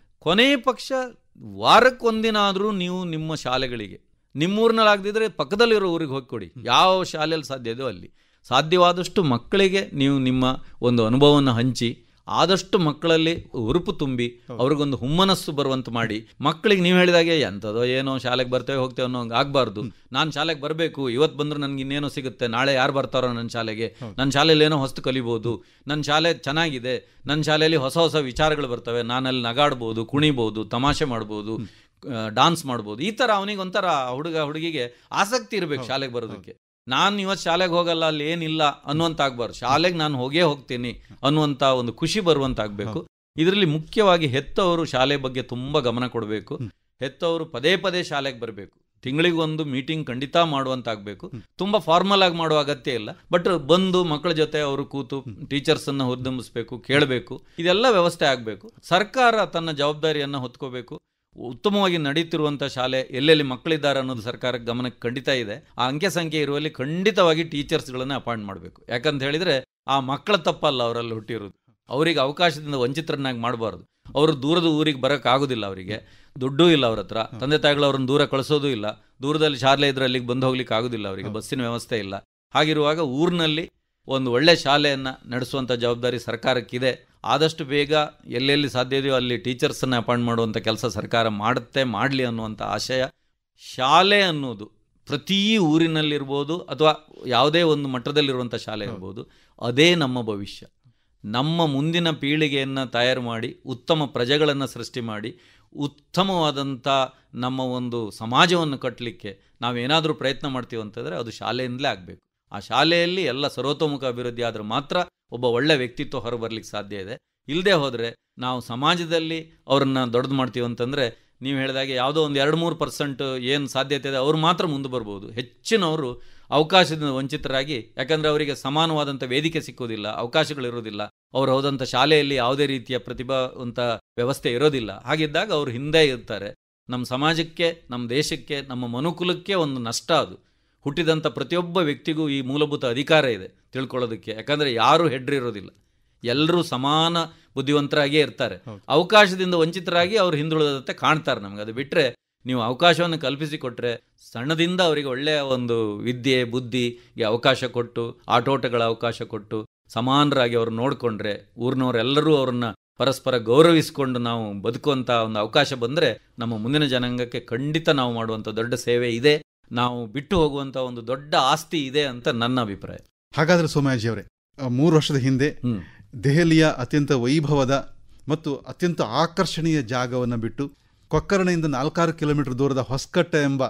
ಕೊನೆಯ ಪಕ್ಷ ವಾರಕ್ಕೊಂದಿನ ಆದರೂ ನೀವು ನಿಮ್ಮ ಶಾಲೆಗಳಿಗೆ, ನಿಮ್ಮೂರಿನಲ್ಲಿ ಆಗದಿದ್ದರೆ ಪಕ್ಕದಲ್ಲಿರೋ ಊರಿಗೆ ಹೋಗಿ ಕೊಡಿ. ಯಾವ ಶಾಲೆಯಲ್ಲಿ ಸಾಧ್ಯ ಇದೆಯೋ ಅಲ್ಲಿ ಸಾಧ್ಯವಾದಷ್ಟು ಮಕ್ಕಳಿಗೆ ನೀವು ನಿಮ್ಮ ಒಂದು ಅನುಭವವನ್ನು ಹಂಚಿ, ಆದಷ್ಟು ಮಕ್ಕಳಲ್ಲಿ ಹುರುಪು ತುಂಬಿ ಅವ್ರಿಗೊಂದು ಹುಮ್ಮನಸ್ಸು ಬರುವಂತೆ ಮಾಡಿ. ಮಕ್ಕಳಿಗೆ ನೀವು ಹೇಳಿದಾಗೆ ಎಂಥದೋ ಏನೋ ಶಾಲೆಗೆ ಬರ್ತೇವೆ ಹೋಗ್ತೇವೆ ಅನ್ನೋ ಆಗಬಾರ್ದು. ನಾನು ಶಾಲೆಗೆ ಬರಬೇಕು, ಇವತ್ತು ಬಂದರೆ ನನಗೆ ಇನ್ನೇನೋ ಸಿಗುತ್ತೆ, ನಾಳೆ ಯಾರು ಬರ್ತಾರೋ ನನ್ನ ಶಾಲೆಗೆ, ನನ್ನ ಶಾಲೆಯಲ್ಲಿ ಏನೋ ಹೊಸ್ತು ಕಲಿಬೋದು, ನನ್ನ ಶಾಲೆ ಚೆನ್ನಾಗಿದೆ, ನನ್ನ ಶಾಲೆಯಲ್ಲಿ ಹೊಸ ಹೊಸ ವಿಚಾರಗಳು ಬರ್ತವೆ, ನಾನಲ್ಲಿ ನಗಾಡ್ಬೋದು, ಕುಣಿಬೋದು, ತಮಾಷೆ ಮಾಡ್ಬೋದು, ಡಾನ್ಸ್ ಮಾಡ್ಬೋದು. ಈ ಥರ ಅವನಿಗೆ ಒಂಥರ ಹುಡುಗಿಗೆ ಆಸಕ್ತಿ ಇರಬೇಕು ಶಾಲೆಗೆ ಬರೋದಕ್ಕೆ. ನಾನು ಇವತ್ತು ಶಾಲೆಗೆ ಹೋಗಲ್ಲ, ಅಲ್ಲಿ ಏನಿಲ್ಲ ಅನ್ನುವಂಥ ಆಗಬಾರ್ದು. ಶಾಲೆಗೆ ನಾನು ಹೋಗ್ತೀನಿ ಅನ್ನುವಂಥ ಒಂದು ಖುಷಿ ಬರುವಂತಾಗಬೇಕು. ಇದರಲ್ಲಿ ಮುಖ್ಯವಾಗಿ ಹೆತ್ತವರು ಶಾಲೆ ಬಗ್ಗೆ ತುಂಬ ಗಮನ ಕೊಡಬೇಕು. ಹೆತ್ತವರು ಪದೇ ಪದೇ ಶಾಲೆಗೆ ಬರಬೇಕು. ತಿಂಗಳಿಗೊಂದು ಮೀಟಿಂಗ್ ಖಂಡಿತ ಮಾಡುವಂತಾಗಬೇಕು. ತುಂಬ ಫಾರ್ಮಲ್ ಆಗಿ ಮಾಡುವ ಅಗತ್ಯ ಇಲ್ಲ, ಬಟ್ ಬಂದು ಮಕ್ಕಳ ಜೊತೆ ಅವರು ಕೂತು ಟೀಚರ್ಸನ್ನು ಹುರಿದುಂಬಿಸ್ಬೇಕು, ಕೇಳಬೇಕು. ಇದೆಲ್ಲ ವ್ಯವಸ್ಥೆ ಆಗಬೇಕು. ಸರ್ಕಾರ ತನ್ನ ಜವಾಬ್ದಾರಿಯನ್ನು ಹೊತ್ಕೋಬೇಕು. ಉತ್ತಮವಾಗಿ ನಡೀತಿರುವಂಥ ಶಾಲೆ ಎಲ್ಲೆಲ್ಲಿ ಮಕ್ಕಳಿದ್ದಾರೆ ಅನ್ನೋದು ಸರ್ಕಾರಕ್ಕೆ ಗಮನಕ್ಕೆ ಖಂಡಿತ ಇದೆ. ಆ ಅಂಕೆ ಸಂಖ್ಯೆ ಇರುವಲ್ಲಿ ಖಂಡಿತವಾಗಿ ಟೀಚರ್ಸ್ಗಳನ್ನು ಅಪಾಯಿಂಟ್ ಮಾಡಬೇಕು. ಯಾಕಂತ ಹೇಳಿದರೆ ಆ ಮಕ್ಕಳ ತಪ್ಪಲ್ಲ ಅವರಲ್ಲಿ ಹುಟ್ಟಿರೋದು. ಅವರಿಗೆ ಅವಕಾಶದಿಂದ ವಂಚಿತರನ್ನಾಗಿ ಮಾಡಬಾರ್ದು. ಅವರು ದೂರದ ಊರಿಗೆ ಬರೋಕ್ಕಾಗೋದಿಲ್ಲ, ಅವರಿಗೆ ದುಡ್ಡೂ ಇಲ್ಲ, ಅವ್ರ ಹತ್ರ ತಂದೆ ತಾಯಿಗಳು ಅವ್ರನ್ನ ದೂರ ಕಳಿಸೋದೂ ಇಲ್ಲ, ದೂರದಲ್ಲಿ ಶಾಲೆ ಇದ್ರೆ ಅಲ್ಲಿಗೆ ಬಂದು ಹೋಗ್ಲಿಕ್ಕೆ ಆಗೋದಿಲ್ಲ, ಅವರಿಗೆ ಬಸ್ಸಿನ ವ್ಯವಸ್ಥೆ ಇಲ್ಲ. ಹಾಗಿರುವಾಗ ಊರಿನಲ್ಲಿ ಒಂದು ಒಳ್ಳೆ ಶಾಲೆಯನ್ನು ನಡೆಸುವಂಥ ಜವಾಬ್ದಾರಿ ಸರ್ಕಾರಕ್ಕಿದೆ. ಆದಷ್ಟು ಬೇಗ ಎಲ್ಲೆಲ್ಲಿ ಸಾಧ್ಯ ಇದೆಯೋ ಅಲ್ಲಿ ಟೀಚರ್ಸನ್ನು ಅಪಾಯಿಂಟ್ ಮಾಡುವಂಥ ಕೆಲಸ ಸರ್ಕಾರ ಮಾಡಲಿ ಅನ್ನುವಂಥ ಆಶಯ. ಶಾಲೆ ಅನ್ನೋದು ಪ್ರತಿ ಊರಿನಲ್ಲಿರ್ಬೋದು ಅಥವಾ ಯಾವುದೇ ಒಂದು ಮಟ್ಟದಲ್ಲಿರುವಂಥ ಶಾಲೆ ಇರ್ಬೋದು, ಅದೇ ನಮ್ಮ ಭವಿಷ್ಯ. ನಮ್ಮ ಮುಂದಿನ ಪೀಳಿಗೆಯನ್ನು ತಯಾರು ಮಾಡಿ ಉತ್ತಮ ಪ್ರಜೆಗಳನ್ನು ಸೃಷ್ಟಿ ಮಾಡಿ ಉತ್ತಮವಾದಂಥ ನಮ್ಮ ಒಂದು ಸಮಾಜವನ್ನು ಕಟ್ಟಲಿಕ್ಕೆ ನಾವೇನಾದರೂ ಪ್ರಯತ್ನ ಮಾಡ್ತೀವಿ ಅಂತಂದರೆ ಅದು ಶಾಲೆಯಿಂದಲೇ ಆಗಬೇಕು. ಆ ಶಾಲೆಯಲ್ಲಿ ಎಲ್ಲ ಸರ್ವತೋಮುಖ ಅಭಿವೃದ್ಧಿ ಆದರೆ ಮಾತ್ರ ಒಬ್ಬ ಒಳ್ಳೆ ವ್ಯಕ್ತಿತ್ವ ಹೊರಬರ್ಲಿಕ್ಕೆ ಸಾಧ್ಯ ಇದೆ. ಇಲ್ಲದೆ ಹೋದರೆ ನಾವು ಸಮಾಜದಲ್ಲಿ ಅವ್ರನ್ನ ದೊಡ್ಡದು ಮಾಡ್ತೀವಿ ಅಂತಂದರೆ, ನೀವು ಹೇಳಿದಾಗೆ ಯಾವುದೋ ಒಂದು 2-3% ಏನು ಸಾಧ್ಯತೆ ಇದೆ ಅವ್ರು ಮಾತ್ರ ಮುಂದೆ ಬರ್ಬೋದು. ಹೆಚ್ಚಿನವರು ಅವಕಾಶದಿಂದ ವಂಚಿತರಾಗಿ, ಯಾಕಂದರೆ ಅವರಿಗೆ ಸಮಾನವಾದಂಥ ವೇದಿಕೆ ಸಿಕ್ಕೋದಿಲ್ಲ, ಅವಕಾಶಗಳಿರೋದಿಲ್ಲ, ಅವ್ರು ಹೋದಂಥ ಶಾಲೆಯಲ್ಲಿ ಯಾವುದೇ ರೀತಿಯ ಪ್ರತಿಭಾವಂತ ವ್ಯವಸ್ಥೆ ಇರೋದಿಲ್ಲ. ಹಾಗಿದ್ದಾಗ ಅವರು ಹಿಂದೆ ಇರ್ತಾರೆ. ನಮ್ಮ ಸಮಾಜಕ್ಕೆ, ನಮ್ಮ ದೇಶಕ್ಕೆ, ನಮ್ಮ ಮನುಕುಲಕ್ಕೆ ಒಂದು ನಷ್ಟ ಅದು. ಹುಟ್ಟಿದಂಥ ಪ್ರತಿಯೊಬ್ಬ ವ್ಯಕ್ತಿಗೂ ಈ ಮೂಲಭೂತ ಅಧಿಕಾರ ಇದೆ ತಿಳ್ಕೊಳ್ಳೋದಕ್ಕೆ. ಯಾಕಂದರೆ ಯಾರೂ ಹೆಡ್ರಿರೋದಿಲ್ಲ, ಎಲ್ಲರೂ ಸಮಾನ ಬುದ್ಧಿವಂತರಾಗಿಯೇ ಇರ್ತಾರೆ. ಅವಕಾಶದಿಂದ ವಂಚಿತರಾಗಿ ಅವ್ರು ಹಿಂದುಳಿದಂತೆ ಕಾಣ್ತಾರೆ ನಮಗೆ. ಅದು ಬಿಟ್ಟರೆ ನೀವು ಅವಕಾಶವನ್ನು ಕಲ್ಪಿಸಿಕೊಟ್ರೆ ಸಣ್ಣದಿಂದ ಅವರಿಗೆ ಒಳ್ಳೆಯ ಒಂದು ವಿದ್ಯೆ ಬುದ್ಧಿಗೆ ಅವಕಾಶ ಕೊಟ್ಟು ಆಟೋಟಗಳ ಅವಕಾಶ ಕೊಟ್ಟು ಸಮಾನರಾಗಿ ಅವ್ರು ನೋಡಿಕೊಂಡ್ರೆ ಊರಿನವರೆಲ್ಲರೂ ಅವ್ರನ್ನ ಪರಸ್ಪರ ಗೌರವಿಸಿಕೊಂಡು ನಾವು ಬದುಕುವಂಥ ಒಂದು ಅವಕಾಶ ಬಂದರೆ ನಮ್ಮ ಮುಂದಿನ ಜನಾಂಗಕ್ಕೆ ಖಂಡಿತ ನಾವು ಮಾಡುವಂಥ ದೊಡ್ಡ ಸೇವೆ ಇದೆ, ನಾವು ಬಿಟ್ಟು ಹೋಗುವಂಥ ಒಂದು ದೊಡ್ಡ ಆಸ್ತಿ ಇದೆ ಅಂತ ನನ್ನ ಅಭಿಪ್ರಾಯ. ಹಾಗಾದರೆ ಸೋಮಯಾಜಿ ಅವರೇ, 3 ವರ್ಷದ ಹಿಂದೆ ದೆಹಲಿಯ ಅತ್ಯಂತ ವೈಭವದ ಮತ್ತು ಅತ್ಯಂತ ಆಕರ್ಷಣೀಯ ಜಾಗವನ್ನು ಬಿಟ್ಟು ಕೊಕ್ಕರ್ಣೆಯಿಂದ 4-6 ಕಿಲೋಮೀಟರ್ ದೂರದ ಹೊಸಕಟ್ಟೆ ಎಂಬ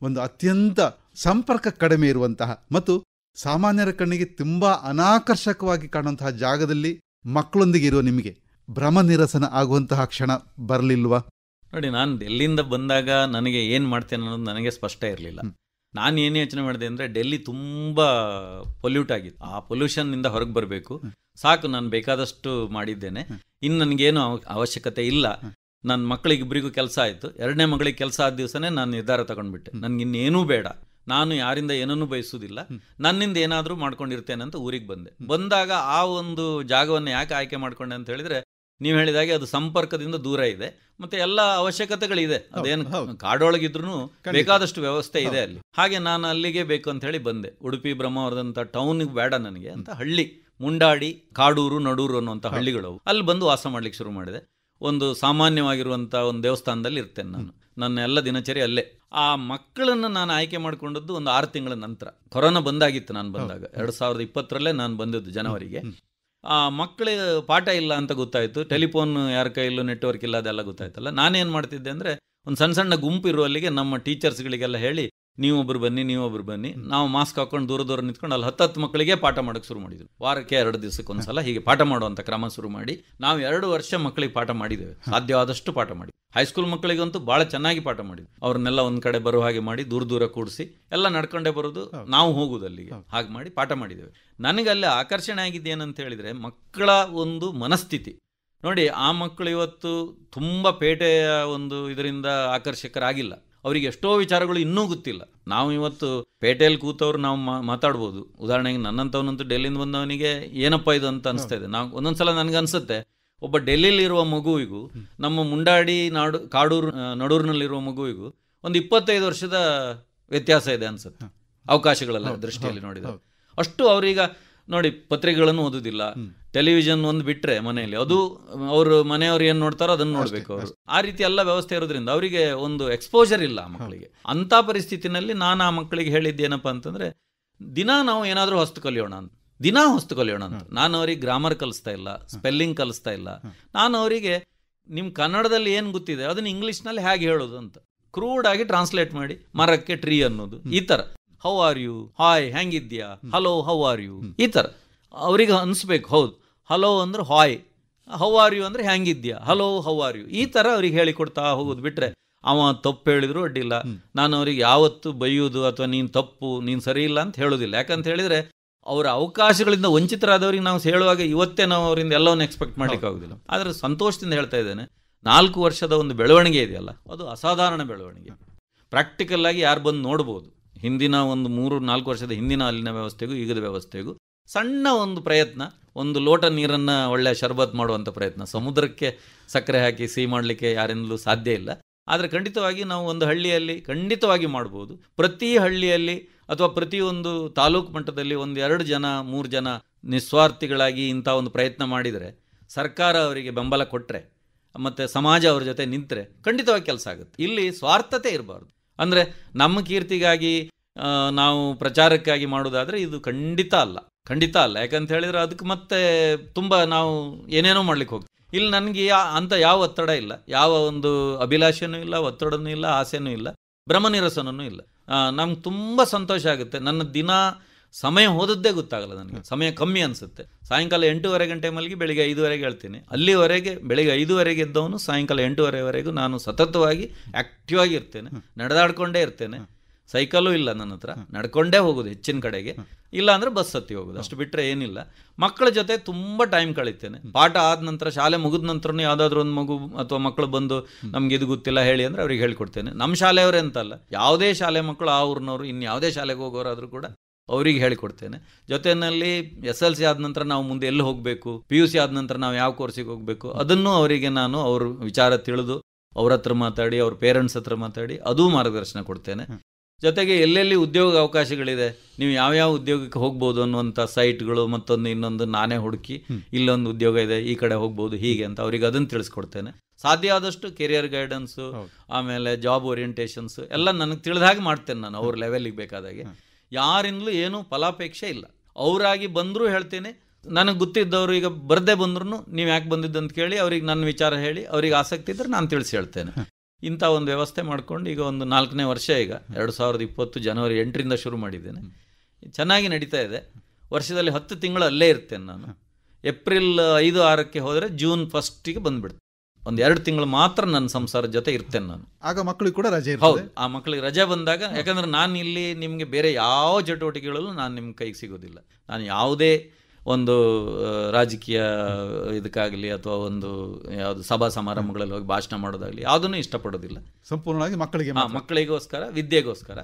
ಒಂದು ಅತ್ಯಂತ ಸಂಪರ್ಕ ಕಡಿಮೆ ಇರುವಂತಹ ಮತ್ತು ಸಾಮಾನ್ಯರ ಕಣ್ಣಿಗೆ ತುಂಬಾ ಅನಾಕರ್ಷಕವಾಗಿ ಕಾಣುವಂತಹ ಜಾಗದಲ್ಲಿ ಮಕ್ಕಳೊಂದಿಗೆ ಇರುವ ನಿಮಗೆ ಭ್ರಮ ನಿರಸನ ಆಗುವಂತಹ ಕ್ಷಣ ಬರಲಿಲ್ವಾ? ನೋಡಿ, ನಾನು ಡೆಲ್ಲಿಯಿಂದ ಬಂದಾಗ ನನಗೆ ಏನು ಮಾಡ್ತೇನೆ ಅನ್ನೋದು ನನಗೆ ಸ್ಪಷ್ಟ ಇರಲಿಲ್ಲ. ನಾನು ಏನು ಯೋಚನೆ ಮಾಡಿದೆ ಅಂದರೆ, ಡೆಲ್ಲಿ ತುಂಬ ಪೊಲ್ಯೂಟ್ ಆಗಿತ್ತು, ಆ ಪೊಲ್ಯೂಷನ್ನಿಂದ ಹೊರಗೆ ಬರಬೇಕು, ಸಾಕು, ನಾನು ಬೇಕಾದಷ್ಟು ಮಾಡಿದ್ದೇನೆ, ಇನ್ನು ನನಗೇನು ಅವಶ್ಯಕತೆ ಇಲ್ಲ. ನನ್ನ ಮಕ್ಕಳಿಗಿಬ್ಬರಿಗೂ ಕೆಲಸ ಆಯಿತು, 2ನೇ ಮಗಳಿಗೆ ಕೆಲಸ ಆದ ದಿವಸನೇ ನಾನು ನಿರ್ಧಾರ ತಗೊಂಡ್ಬಿಟ್ಟೆ, ನನಗಿನ್ನೇನೂ ಬೇಡ, ನಾನು ಯಾರಿಂದ ಏನನ್ನೂ ಬಯಸುವುದಿಲ್ಲ, ನನ್ನಿಂದ ಏನಾದರೂ ಮಾಡ್ಕೊಂಡಿರ್ತೇನೆ ಅಂತ ಊರಿಗೆ ಬಂದಾಗ ಆ ಒಂದು ಜಾಗವನ್ನು ಯಾಕೆ ಆಯ್ಕೆ ಮಾಡ್ಕೊಂಡೆ ಅಂತ ಹೇಳಿದರೆ, ನೀವು ಹೇಳಿದಾಗೆ ಅದು ಸಂಪರ್ಕದಿಂದ ದೂರ ಇದೆ, ಮತ್ತೆ ಎಲ್ಲ ಅವಶ್ಯಕತೆಗಳಿದೆ, ಅದೇನು ಕಾಡೊಳಗಿದ್ರೂ ಬೇಕಾದಷ್ಟು ವ್ಯವಸ್ಥೆ ಇದೆ ಅಲ್ಲಿ. ಹಾಗೆ ನಾನು ಅಲ್ಲಿಗೆ ಬೇಕು ಅಂತ ಹೇಳಿ ಬಂದೆ. ಉಡುಪಿ ಬ್ರಹ್ಮಾವರದಂಥ ಟೌನಿಗೆ ಬೇಡ ನನಗೆ ಅಂತ ಹಳ್ಳಿ, ಮುಂಡಾಡಿ, ಕಾಡೂರು, ನಡೂರು ಅನ್ನುವಂಥ ಹಳ್ಳಿಗಳು, ಅಲ್ಲಿ ಬಂದು ವಾಸ ಮಾಡ್ಲಿಕ್ಕೆ ಶುರು ಮಾಡಿದೆ. ಒಂದು ಸಾಮಾನ್ಯವಾಗಿರುವಂಥ ಒಂದು ದೇವಸ್ಥಾನದಲ್ಲಿ ಇರ್ತೇನೆ ನಾನು, ನನ್ನ ಎಲ್ಲ ದಿನಚರಿ ಅಲ್ಲೇ. ಆ ಮಕ್ಕಳನ್ನು ನಾನು ಆಯ್ಕೆ ಮಾಡಿಕೊಂಡದ್ದು ಒಂದು 6 ತಿಂಗಳ ನಂತರ. ಕೊರೋನಾ ಬಂದಾಗಿತ್ತು ನಾನು ಬಂದಾಗ, 2020ರಲ್ಲೇ ನಾನು ಬಂದದ್ದು ಜನವರಿಗೆ. ಆ ಮಕ್ಕಳಿಗೆ ಪಾಠ ಇಲ್ಲ ಅಂತ ಗೊತ್ತಾಯಿತು, ಟೆಲಿಫೋನ್ ಯಾರ ಕೈಯಲ್ಲೂ ನೆಟ್ವರ್ಕ್ ಇಲ್ಲ ಅದೆಲ್ಲ ಗೊತ್ತಾಯ್ತಲ್ಲ. ನಾನೇನು ಮಾಡ್ತಿದ್ದೆ ಅಂದರೆ, ಒಂದು ಸಣ್ಣ ಸಣ್ಣ ಗುಂಪು ಇರುವಲ್ಲಿಗೆ ನಮ್ಮ ಟೀಚರ್ಸ್ಗಳಿಗೆಲ್ಲ ಹೇಳಿ, ನೀವೊಬ್ರು ಬನ್ನಿ, ನಾವು ಮಾಸ್ಕ್ ಹಾಕೊಂಡು ದೂರ ನಿಂತ್ಕೊಂಡು ಅಲ್ಲಿ 10 ಮಕ್ಕಳಿಗೆ ಪಾಠ ಮಾಡೋಕ್ಕೆ ಶುರು ಮಾಡಿದ್ವಿ. ವಾರಕ್ಕೆ 2 ದಿವಸಕ್ಕೊಂದ್ಸಲ ಹೀಗೆ ಪಾಠ ಮಾಡುವಂಥ ಕ್ರಮ ಶುರು ಮಾಡಿ ನಾವು 2 ವರ್ಷ ಮಕ್ಕಳಿಗೆ ಪಾಠ ಮಾಡಿದ್ದೇವೆ, ಸಾಧ್ಯವಾದಷ್ಟು ಪಾಠ ಮಾಡಿ. ಹೈಸ್ಕೂಲ್ ಮಕ್ಕಳಿಗಂತೂ ಭಾಳ ಚೆನ್ನಾಗಿ ಪಾಠ ಮಾಡಿದ್ವಿ. ಅವ್ರನ್ನೆಲ್ಲ ಒಂದು ಕಡೆ ಬರೋ ಹಾಗೆ ಮಾಡಿ ದೂರ ಕೂಡಿಸಿ ಎಲ್ಲ ನಡ್ಕೊಂಡೇ ಬರೋದು, ನಾವು ಹೋಗುದು ಅಲ್ಲಿಗೆ, ಹಾಗೆ ಮಾಡಿ ಪಾಠ ಮಾಡಿದ್ದೇವೆ. ನನಗೆ ಅಲ್ಲಿ ಆಕರ್ಷಣೆ ಆಗಿದ್ದು ಏನಂತ ಹೇಳಿದರೆ, ಮಕ್ಕಳ ಒಂದು ಮನಸ್ಥಿತಿ ನೋಡಿ. ಆ ಮಕ್ಕಳು ಇವತ್ತು ತುಂಬ ಪೇಟೆಯ ಒಂದು ಇದರಿಂದ ಆಕರ್ಷಕರಾಗಿಲ್ಲ, ಅವರಿಗೆ ಎಷ್ಟೋ ವಿಚಾರಗಳು ಇನ್ನೂ ಗೊತ್ತಿಲ್ಲ. ನಾವು ಇವತ್ತು ಪೇಟೆಯಲ್ಲಿ ಕೂತವ್ರು ನಾವು ಮಾತಾಡ್ಬೋದು. ಉದಾಹರಣೆಗೆ ನನ್ನಂಥವನಂತೂ ಡೆಲ್ಲಿಯಿಂದ ಬಂದವನಿಗೆ ಏನಪ್ಪ ಇದು ಅಂತ ಅನಿಸ್ತಾ ಇದೆ. ನಾವು ಒಂದೊಂದ್ಸಲ ನನಗನ್ಸುತ್ತೆ, ಒಬ್ಬ ಡೆಲ್ಲಿಲಿರುವ ಮಗುವಿಗೂ ನಮ್ಮ ಮುಂಡಾಡಿ ಕಾಡೂರು ನಡೂರಿನಲ್ಲಿರುವ ಮಗುವಿಗೂ ಒಂದು 25 ವರ್ಷದ ವ್ಯತ್ಯಾಸ ಇದೆ ಅನ್ಸುತ್ತೆ, ಅವಕಾಶಗಳೆಲ್ಲ ದೃಷ್ಟಿಯಲ್ಲಿ ನೋಡಿದರೆ. ಅಷ್ಟು ಅವರೀಗ ನೋಡಿ, ಪತ್ರಿಕೆಗಳನ್ನು ಓದೋದಿಲ್ಲ, ಟೆಲಿವಿಷನ್ ಒಂದು ಬಿಟ್ಟರೆ ಮನೆಯಲ್ಲಿ ಅದು ಅವರು ಮನೆಯವ್ರು ಏನು ನೋಡ್ತಾರೋ ಅದನ್ನು ನೋಡಬೇಕು ಅವರು. ಆ ರೀತಿ ಎಲ್ಲ ವ್ಯವಸ್ಥೆ ಇರೋದ್ರಿಂದ ಅವರಿಗೆ ಒಂದು ಎಕ್ಸ್ಪೋಜರ್ ಇಲ್ಲ ಆ ಮಕ್ಕಳಿಗೆ. ಅಂಥ ಪರಿಸ್ಥಿತಿನಲ್ಲಿ ನಾನು ಆ ಮಕ್ಕಳಿಗೆ ಹೇಳಿದ್ದೇನಪ್ಪ ಅಂತಂದರೆ, ನಾವು ಏನಾದರೂ ಹೊಸ್ತು ಕಲಿಯೋಣ ಅಂತ. ನಾನು ಅವರಿಗೆ ಗ್ರಾಮರ್ ಕಲಿಸ್ತಾ ಇಲ್ಲ, ಸ್ಪೆಲ್ಲಿಂಗ್ ಕಲಿಸ್ತಾ ಇಲ್ಲ. ನಾನು ಅವರಿಗೆ ನಿಮ್ಮ ಕನ್ನಡದಲ್ಲಿ ಏನು ಗೊತ್ತಿದೆ ಅದನ್ನು ಇಂಗ್ಲೀಷ್ನಲ್ಲಿ ಹೇಗೆ ಹೇಳೋದು ಅಂತ ಕ್ರೂಡ್ ಆಗಿ ಟ್ರಾನ್ಸ್ಲೇಟ್ ಮಾಡಿ, ಮರಕ್ಕೆ ಟ್ರೀ ಅನ್ನೋದು, ಈ ಥರ ಹೌ ಆರ್ ಯು, ಹಾಯ್ ಹೆಂಗಿದ್ಯಾ, ಹಲೋ ಹೌ ಆರ್ ಯು, ಈ ಥರ ಅವ್ರಿಗೆ ಅನಿಸ್ಬೇಕು. ಹೌದು, ಹಲೋ ಅಂದ್ರೆ ಹಾಯ್, ಹೌ ಆರ್ ಯು ಅಂದರೆ ಹೆಂಗಿದ್ಯಾ, ಹಲೋ ಹೌ ಆರ್ ಯು, ಈ ಥರ ಅವ್ರಿಗೆ ಹೇಳಿಕೊಡ್ತಾ ಹೋಗೋದು. ಬಿಟ್ಟರೆ ಅವ ತಪ್ಪು ಹೇಳಿದ್ರು ಅಡ್ಡಿಲ್ಲ, ನಾನು ಅವ್ರಿಗೆ ಯಾವತ್ತು ಬೈಯೋದು ಅಥವಾ ನೀನು ತಪ್ಪು, ನೀನು ಸರಿ ಇಲ್ಲ ಅಂತ ಹೇಳೋದಿಲ್ಲ. ಯಾಕಂತ ಹೇಳಿದರೆ ಅವರ ಅವಕಾಶಗಳಿಂದ ವಂಚಿತರಾದವ್ರಿಗೆ ನಾವು ಹೇಳುವಾಗ ಇವತ್ತೇ ನಾವು ಅವರಿಂದ ಎಲ್ಲವನ್ನು ಎಕ್ಸ್ಪೆಕ್ಟ್ ಮಾಡಲಿಕ್ಕೆ ಆಗೋದಿಲ್ಲ. ಆದರೆ ಸಂತೋಷದಿಂದ ಹೇಳ್ತಾ ಇದ್ದೇನೆ, 4 ವರ್ಷದ ಒಂದು ಬೆಳವಣಿಗೆ ಇದೆಯಲ್ಲ, ಅದು ಅಸಾಧಾರಣ ಬೆಳವಣಿಗೆ. ಪ್ರಾಕ್ಟಿಕಲ್ ಆಗಿ ಯಾರು ಬಂದು ನೋಡ್ಬೋದು. ಹಿಂದಿನ ಒಂದು 3-4 ವರ್ಷದ ಹಿಂದಿನ ಅಲ್ಲಿನ ವ್ಯವಸ್ಥೆಗೂ ಈಗದ ವ್ಯವಸ್ಥೆಗೂ ಸಣ್ಣ ಒಂದು ಪ್ರಯತ್ನ, ಒಂದು ಲೋಟ ನೀರನ್ನು ಒಳ್ಳೆಯ ಶರ್ಬತ್ ಮಾಡುವಂಥ ಪ್ರಯತ್ನ. ಸಮುದ್ರಕ್ಕೆ ಸಕ್ಕರೆ ಹಾಕಿ ಸಿಹಿ ಮಾಡಲಿಕ್ಕೆ ಯಾರಿಂದಲೂ ಸಾಧ್ಯ ಇಲ್ಲ. ಆದರೆ ಖಂಡಿತವಾಗಿ ನಾವು ಒಂದು ಹಳ್ಳಿಯಲ್ಲಿ ಖಂಡಿತವಾಗಿ ಮಾಡ್ಬೋದು. ಪ್ರತಿ ಹಳ್ಳಿಯಲ್ಲಿ ಅಥವಾ ಪ್ರತಿಯೊಂದು ತಾಲೂಕು ಮಟ್ಟದಲ್ಲಿ 1-2 ಜನ 3 ಜನ ನಿಸ್ವಾರ್ಥಿಗಳಾಗಿ ಇಂಥ ಒಂದು ಪ್ರಯತ್ನ ಮಾಡಿದರೆ, ಸರ್ಕಾರ ಅವರಿಗೆ ಬೆಂಬಲ ಕೊಟ್ಟರೆ ಮತ್ತು ಸಮಾಜ ಅವ್ರ ಜೊತೆ ನಿಂತರೆ ಖಂಡಿತವಾಗಿ ಕೆಲಸ ಆಗುತ್ತೆ. ಇಲ್ಲಿ ಸ್ವಾರ್ಥತೆ ಇರಬಾರ್ದು. ಅಂದರೆ ನಮ್ಮ ಕೀರ್ತಿಗಾಗಿ ನಾವು ಪ್ರಚಾರಕ್ಕಾಗಿ ಮಾಡೋದಾದರೆ ಇದು ಖಂಡಿತ ಅಲ್ಲ. ಯಾಕಂತ ಹೇಳಿದರೆ ಅದಕ್ಕೆ ಮತ್ತೆ ತುಂಬ ನಾವು ಏನೇನೋ ಮಾಡ್ಲಿಕ್ಕೆ ಹೋಗ್ತೀವಿ. ಇಲ್ಲಿ ನನಗೆ ಅಂತ ಯಾವ ಒತ್ತಡ ಇಲ್ಲ, ಯಾವ ಒಂದು ಅಭಿಲಾಷೆನೂ ಇಲ್ಲ, ಒತ್ತಡನೂ ಇಲ್ಲ, ಆಸೆನೂ ಇಲ್ಲ, ಭ್ರಮನಿರಸನೂ ಇಲ್ಲ. ನಮ್ಗೆ ತುಂಬ ಸಂತೋಷ ಆಗುತ್ತೆ. ನನ್ನ ದಿನ ಸಮಯ ಹೋದದ್ದೇ ಗೊತ್ತಾಗಲ್ಲ, ನನಗೆ ಸಮಯ ಕಮ್ಮಿ ಅನಿಸುತ್ತೆ. ಸಾಯಂಕಾಲ 8:30 ಗಂಟೆ ಮಲಗಿ ಬೆಳಿಗ್ಗೆ 5:30 ಹೇಳ್ತೀನಿ. ಅಲ್ಲಿವರೆಗೆ ಬೆಳಿಗ್ಗೆ 5:30 ಎದ್ದವನು ಸಾಯಂಕಾಲ 8:30ವರೆಗೂ ನಾನು ಸತತವಾಗಿ ಆ್ಯಕ್ಟಿವ್ ಆಗಿ ಇರ್ತೇನೆ, ನಡೆದಾಡ್ಕೊಂಡೇ ಇರ್ತೇನೆ. ಸೈಕಲ್ಲೂ ಇಲ್ಲ ನನ್ನ ಹತ್ರ, ನಡ್ಕೊಂಡೇ ಹೋಗೋದು ಹೆಚ್ಚಿನ ಕಡೆಗೆ, ಇಲ್ಲ ಅಂದರೆ ಬಸ್ ಹತ್ತಿ ಹೋಗೋದು, ಅಷ್ಟು ಬಿಟ್ಟರೆ ಏನಿಲ್ಲ. ಮಕ್ಕಳ ಜೊತೆ ತುಂಬ ಟೈಮ್ ಕಳೀತೇನೆ. ಪಾಠ ಆದ ನಂತರ, ಶಾಲೆ ಮುಗಿದ ನಂತರನೂ ಯಾವುದಾದ್ರೂ ಒಂದು ಮಗು ಅಥವಾ ಮಕ್ಕಳು ಬಂದು ನಮ್ಗೆ ಇದು ಗೊತ್ತಿಲ್ಲ ಹೇಳಿ ಅಂದರೆ ಅವ್ರಿಗೆ ಹೇಳ್ಕೊಡ್ತೇನೆ. ನಮ್ಮ ಶಾಲೆಯವರೇ ಅಂತಲ್ಲ, ಯಾವುದೇ ಶಾಲೆ ಮಕ್ಕಳು ಆ ಊರಿನವರು ಇನ್ನು ಯಾವುದೇ ಶಾಲೆಗೆ ಹೋಗೋರಾದರೂ ಕೂಡ ಅವರಿಗೆ ಹೇಳಿಕೊಡ್ತೇನೆ. ಜೊತೆಯಲ್ಲಿ SLC ಆದ ನಂತರ ನಾವು ಮುಂದೆ ಎಲ್ಲಿ ಹೋಗಬೇಕು, PUC ಆದ ನಂತರ ನಾವು ಯಾವ ಕೋರ್ಸಿಗೆ ಹೋಗಬೇಕು ಅದನ್ನು ಅವರಿಗೆ ನಾನು ಅವ್ರ ವಿಚಾರ ತಿಳಿದು ಅವ್ರ ಹತ್ರ ಮಾತಾಡಿ, ಅವ್ರ ಪೇರೆಂಟ್ಸ್ ಹತ್ರ ಮಾತಾಡಿ ಅದೂ ಮಾರ್ಗದರ್ಶನ ಕೊಡ್ತೇನೆ. ಜೊತೆಗೆ ಎಲ್ಲೆಲ್ಲಿ ಉದ್ಯೋಗ ಅವಕಾಶಗಳಿದೆ, ನೀವು ಯಾವ್ಯಾವ ಉದ್ಯೋಗಕ್ಕೆ ಹೋಗ್ಬೋದು ಅನ್ನುವಂಥ ಸೈಟ್ಗಳು ಮತ್ತೊಂದು ಇನ್ನೊಂದು ನಾನೇ ಹುಡುಕಿ ಇಲ್ಲೊಂದು ಉದ್ಯೋಗ ಇದೆ ಈ ಕಡೆ ಹೋಗ್ಬೋದು ಹೀಗೆ ಅಂತ ಅವ್ರಿಗೆ ಅದನ್ನು ತಿಳಿಸ್ಕೊಡ್ತೇನೆ. ಸಾಧ್ಯ ಆದಷ್ಟು ಕೆರಿಯರ್ ಗೈಡೆನ್ಸು, ಆಮೇಲೆ ಜಾಬ್ ಓರಿಯೆಂಟೇಷನ್ಸ್ ಎಲ್ಲ ನನಗೆ ತಿಳಿದ ಹಾಗೆ ಮಾಡ್ತೇನೆ ನಾನು. ಅವ್ರ ಲೆವೆಲಿಗೆ ಬೇಕಾದಾಗೆ ಯಾರಿಂದಲೂ ಏನೂ ಫಲಾಪೇಕ್ಷೆ ಇಲ್ಲ. ಅವರಾಗಿ ಬಂದರೂ ಹೇಳ್ತೇನೆ, ನನಗೆ ಗೊತ್ತಿದ್ದವರು ಈಗ ಬರದೇ ಬಂದ್ರೂ ನೀವು ಯಾಕೆ ಬಂದಿದ್ದಂತ ಕೇಳಿ ಅವ್ರಿಗೆ ನನ್ನ ವಿಚಾರ ಹೇಳಿ, ಅವ್ರಿಗೆ ಆಸಕ್ತಿ ಇದ್ದರೆ ನಾನು ತಿಳಿಸಿ ಹೇಳ್ತೇನೆ. ಇಂಥ ಒಂದು ವ್ಯವಸ್ಥೆ ಮಾಡ್ಕೊಂಡು ಈಗ ಒಂದು 4ನೇ ವರ್ಷ, ಈಗ 2020 ಜನವರಿ 8ರಿಂದ ಶುರು ಮಾಡಿದ್ದೇನೆ. ಚೆನ್ನಾಗಿ ನಡೀತಾ ಇದೆ. ವರ್ಷದಲ್ಲಿ 10 ತಿಂಗಳು ಅಲ್ಲೇ ಇರ್ತೇನೆ ನಾನು. ಏಪ್ರಿಲ್ 5-6ಕ್ಕೆ ಹೋದರೆ ಜೂನ್ 1ಗೆ ಬಂದುಬಿಡ್ತೇನೆ. ಒಂದು 2 ತಿಂಗಳು ಮಾತ್ರ ನನ್ನ ಸಂಸಾರದ ಜೊತೆ ಇರ್ತೇನೆ ನಾನು. ಆಗ ಮಕ್ಕಳಿಗೆ ಕೂಡ ರಜೆ. ಹೌದು, ಆ ಮಕ್ಕಳಿಗೆ ರಜೆ ಬಂದಾಗ, ಯಾಕಂದರೆ ನಾನು ಇಲ್ಲಿ ನಿಮಗೆ ಬೇರೆ ಯಾವ ಚಟುವಟಿಕೆಗಳಲ್ಲೂ ನಾನು ನಿಮ್ಮ ಕೈಗೆ ಸಿಗೋದಿಲ್ಲ. ನಾನು ಯಾವುದೇ ಒಂದು ರಾಜಕೀಯ ಇದಕ್ಕಾಗಲಿ ಅಥವಾ ಒಂದು ಯಾವುದು ಸಭಾ ಸಮಾರಂಭಗಳಲ್ಲಿ ಹೋಗಿ ಭಾಷಣ ಮಾಡೋದಾಗಲಿ ಯಾವುದನ್ನು ಇಷ್ಟಪಡೋದಿಲ್ಲ. ಸಂಪೂರ್ಣವಾಗಿ ಮಕ್ಕಳಿಗೋಸ್ಕರ, ವಿದ್ಯೆಗೋಸ್ಕರ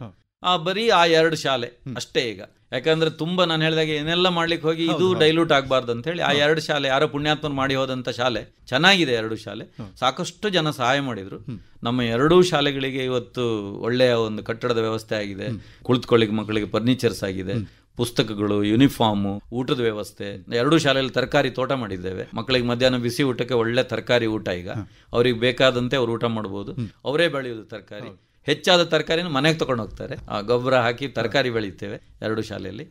ಬರೀ ಆ 2 ಶಾಲೆ ಅಷ್ಟೇ. ಈಗ ಯಾಕಂದ್ರೆ ತುಂಬ ನಾನು ಹೇಳಿದಾಗ ಏನೆಲ್ಲ ಮಾಡ್ಲಿಕ್ಕೆ ಹೋಗಿ ಇದು ಡೈಲ್ಯೂಟ್ ಆಗಬಾರ್ದು ಅಂತ ಹೇಳಿ ಆ 2 ಶಾಲೆ, ಯಾರೋ ಪುಣ್ಯಾತ್ಮರು ಮಾಡಿ ಹೋದಂಥ ಶಾಲೆ ಚೆನ್ನಾಗಿದೆ. 2 ಶಾಲೆ ಸಾಕಷ್ಟು ಜನ ಸಹಾಯ ಮಾಡಿದ್ರು. ನಮ್ಮ 2 ಶಾಲೆಗಳಿಗೆ ಇವತ್ತು ಒಳ್ಳೆಯ ಒಂದು ಕಟ್ಟಡದ ವ್ಯವಸ್ಥೆ ಆಗಿದೆ. ಕುಳಿತುಕೊಳ್ಳಿಕ್ಕೆ ಮಕ್ಕಳಿಗೆ ಫರ್ನಿಚರ್ಸ್ ಆಗಿದೆ, ಪುಸ್ತಕಗಳು, ಯೂನಿಫಾರ್ಮು, ಊಟದ ವ್ಯವಸ್ಥೆ. 2 ಶಾಲೆಯಲ್ಲಿ ತರಕಾರಿ ತೋಟ ಮಾಡಿದ್ದೇವೆ. ಮಕ್ಕಳಿಗೆ ಮಧ್ಯಾಹ್ನ ಬಿಸಿ ಊಟಕ್ಕೆ ಒಳ್ಳೆ ತರಕಾರಿ ಊಟ. ಈಗ ಅವ್ರಿಗೆ ಬೇಕಾದಂತೆ ಅವ್ರು ಊಟ ಮಾಡ್ಬೋದು. ಅವರೇ ಬೆಳೆಯೋದು ತರಕಾರಿ. ಹೆಚ್ಚಾದ ತರಕಾರಿನ ಮನೆಗೆ ತಗೊಂಡು ಹೋಗ್ತಾರೆ. ಆ ಗೊಬ್ಬರ ಹಾಕಿ ತರಕಾರಿ ಬೆಳೀತೇವೆ 2 ಶಾಲೆಯಲ್ಲಿ.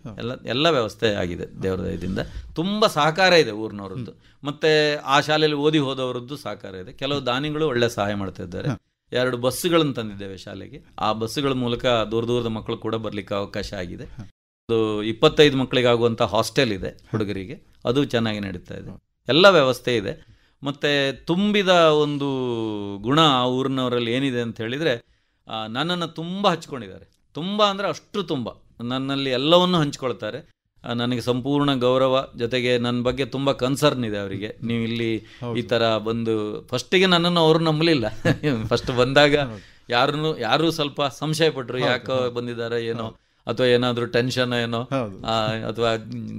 ಎಲ್ಲ ವ್ಯವಸ್ಥೆ ಆಗಿದೆ ದೇವರ ದಯದಿಂದ. ತುಂಬ ಸಹಕಾರ ಇದೆ ಊರಿನವರದ್ದು, ಮತ್ತು ಆ ಶಾಲೆಯಲ್ಲಿ ಓದಿ ಹೋದವರದ್ದು ಸಹಕಾರ ಇದೆ. ಕೆಲವು ದಾನಿಗಳು ಒಳ್ಳೆ ಸಹಾಯ ಮಾಡ್ತಾ ಇದ್ದಾರೆ. 2 ಬಸ್ಸುಗಳನ್ನು ತಂದಿದ್ದೇವೆ ಶಾಲೆಗೆ. ಆ ಬಸ್ಸುಗಳ ಮೂಲಕ ದೂರದ ಮಕ್ಕಳು ಕೂಡ ಬರಲಿಕ್ಕೆ ಅವಕಾಶ ಆಗಿದೆ. 25 ಮಕ್ಕಳಿಗಾಗುವಂಥ ಹಾಸ್ಟೆಲ್ ಇದೆ ಹುಡುಗರಿಗೆ, ಅದು ಚೆನ್ನಾಗಿ ನಡೀತಾ ಇದೆ. ಎಲ್ಲ ವ್ಯವಸ್ಥೆ ಇದೆ. ಮತ್ತು ತುಂಬಿದ ಒಂದು ಗುಣ ಆ ಊರಿನವರಲ್ಲಿ ಏನಿದೆ ಅಂತ ಹೇಳಿದರೆ, ನನ್ನನ್ನು ತುಂಬ ಹಚ್ಕೊಂಡಿದ್ದಾರೆ. ತುಂಬ ಅಂದರೆ ಅಷ್ಟು ತುಂಬ ನನ್ನಲ್ಲಿ ಎಲ್ಲವನ್ನೂ ಹಂಚ್ಕೊಳ್ತಾರೆ. ನನಗೆ ಸಂಪೂರ್ಣ ಗೌರವ, ಜೊತೆಗೆ ನನ್ನ ಬಗ್ಗೆ ತುಂಬ ಕನ್ಸರ್ನ್ ಇದೆ ಅವರಿಗೆ. ನೀವು ಇಲ್ಲಿ ಈ ಥರ ಬಂದು, ಫಸ್ಟಿಗೆ ನನ್ನನ್ನು ಅವರು ನಂಬಲಿಲ್ಲ. ಫಸ್ಟ್ ಬಂದಾಗ ಯಾರೂ ಸ್ವಲ್ಪ ಸಂಶಯ ಪಟ್ಟರು, ಯಾಕೋ ಬಂದಿದ್ದಾರೆ ಏನೋ, ಅಥವಾ ಏನಾದರೂ ಟೆನ್ಷನ್ ಏನೋ, ಅಥವಾ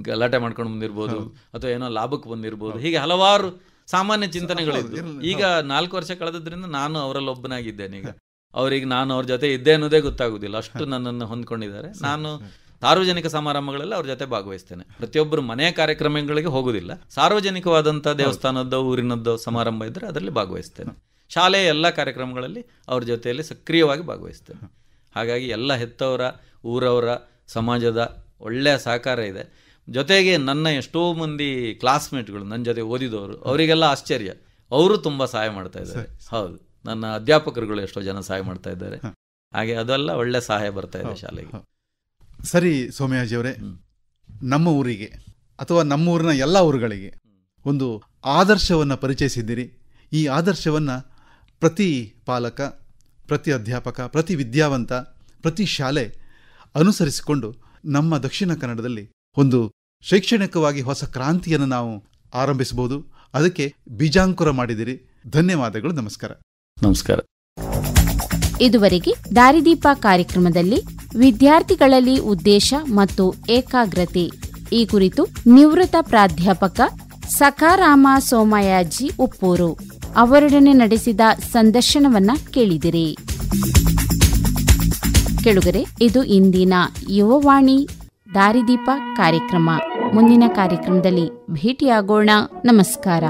ಗಲಾಟೆ ಮಾಡ್ಕೊಂಡು ಬಂದಿರ್ಬೋದು, ಅಥವಾ ಏನೋ ಲಾಭಕ್ಕೆ ಬಂದಿರ್ಬೋದು. ಹೀಗೆ ಹಲವಾರು ಸಾಮಾನ್ಯ ಚಿಂತನೆಗಳಿದ್ದು. ಈಗ 4 ವರ್ಷ ಕಳೆದ್ರಿಂದ ನಾನು ಅವರಲ್ಲಿ ಒಬ್ಬನಾಗಿದ್ದೇನೆ. ಈಗ ಅವ್ರಿಗೆ ನಾನು ಅವ್ರ ಜೊತೆ ಇದ್ದೆ ಅನ್ನೋದೇ ಗೊತ್ತಾಗೋದಿಲ್ಲ, ಅಷ್ಟು ನನ್ನನ್ನು ಹೊಂದ್ಕೊಂಡಿದ್ದಾರೆ. ನಾನು ಸಾರ್ವಜನಿಕ ಸಮಾರಂಭಗಳೆಲ್ಲ ಅವ್ರ ಜೊತೆ ಭಾಗವಹಿಸ್ತೇನೆ. ಪ್ರತಿಯೊಬ್ಬರು ಮನೆಯ ಕಾರ್ಯಕ್ರಮಗಳಿಗೆ ಹೋಗೋದಿಲ್ಲ, ಸಾರ್ವಜನಿಕವಾದಂಥ ದೇವಸ್ಥಾನದ್ದು ಊರಿನದ್ದು ಸಮಾರಂಭ ಇದ್ದರೆ ಅದರಲ್ಲಿ ಭಾಗವಹಿಸ್ತೇನೆ. ಶಾಲೆಯ ಎಲ್ಲ ಕಾರ್ಯಕ್ರಮಗಳಲ್ಲಿ ಅವ್ರ ಜೊತೆಯಲ್ಲಿ ಸಕ್ರಿಯವಾಗಿ ಭಾಗವಹಿಸ್ತೇನೆ. ಹಾಗಾಗಿ ಎಲ್ಲ ಹೆತ್ತವರ, ಊರವರ, ಸಮಾಜದ ಒಳ್ಳೆಯ ಸಹಕಾರ ಇದೆ. ಜೊತೆಗೆ ನನ್ನ ಎಷ್ಟೋ ಮಂದಿ ಕ್ಲಾಸ್ಮೇಟ್ಗಳು, ನನ್ನ ಜೊತೆ ಓದಿದವರು, ಅವರಿಗೆಲ್ಲ ಆಶ್ಚರ್ಯ, ಅವರು ತುಂಬ ಸಹಾಯ ಮಾಡ್ತಾ ಇದ್ದಾರೆ. ಹೌದು, ನನ್ನ ಅಧ್ಯಾಪಕರುಗಳು ಎಷ್ಟೋ ಜನ ಸಹಾಯ ಮಾಡ್ತಾ ಇದ್ದಾರೆ. ಹಾಗೆ ಅದೆಲ್ಲ ಒಳ್ಳೆ ಸಹಾಯ ಬರ್ತಾ ಇದೆ ಶಾಲೆಗೆ. ಸರಿ ಸೋಮಯಾಜಿಯವರೇ, ನಮ್ಮ ಊರಿಗೆ ಅಥವಾ ನಮ್ಮೂರಿನ ಎಲ್ಲ ಊರುಗಳಿಗೆ ಒಂದು ಆದರ್ಶವನ್ನು ಪರಿಚಯಿಸಿದ್ದೀರಿ. ಈ ಆದರ್ಶವನ್ನು ಪ್ರತಿ ಪಾಲಕ, ಪ್ರತಿ ಅಧ್ಯಾಪಕ, ಪ್ರತಿ ವಿದ್ಯಾವಂತ, ಪ್ರತಿ ಶಾಲೆ ಅನುಸರಿಸಿಕೊಂಡು ನಮ್ಮ ದಕ್ಷಿಣ ಕನ್ನಡದಲ್ಲಿ ಒಂದು ಶೈಕ್ಷಣಿಕವಾಗಿ ಹೊಸ ಕ್ರಾಂತಿಯನ್ನು ನಾವು ಆರಂಭಿಸಬಹುದು. ಅದಕ್ಕೆ ಬೀಜಾಂಕುರ ಮಾಡಿದಿರಿ. ಧನ್ಯವಾದಗಳು. ನಮಸ್ಕಾರ. ನಮಸ್ಕಾರ. ಇದುವರೆಗೆ ದಾರಿದೀಪ ಕಾರ್ಯಕ್ರಮದಲ್ಲಿ ವಿದ್ಯಾರ್ಥಿಗಳಲ್ಲಿ ಉದ್ದೇಶ ಮತ್ತು ಏಕಾಗ್ರತೆ ಈ ಕುರಿತು ನಿವೃತ್ತ ಪ್ರಾಧ್ಯಾಪಕ ಸಖಾರಾಮ ಸೋಮಯಾಜಿ ಉಪ್ಪೂರು ಅವರೊಡನೆ ನಡೆಸಿದ ಸಂದರ್ಶನವನ್ನ ಕೇಳಿದಿರಿ. ಕೆಳಗರೆ, ಇದು ಇಂದಿನ ಯುವವಾಣಿ ದಾರಿದೀಪ ಕಾರ್ಯಕ್ರಮ. ಮುಂದಿನ ಕಾರ್ಯಕ್ರಮದಲ್ಲಿ ಭೇಟಿಯಾಗೋಣ. ನಮಸ್ಕಾರ.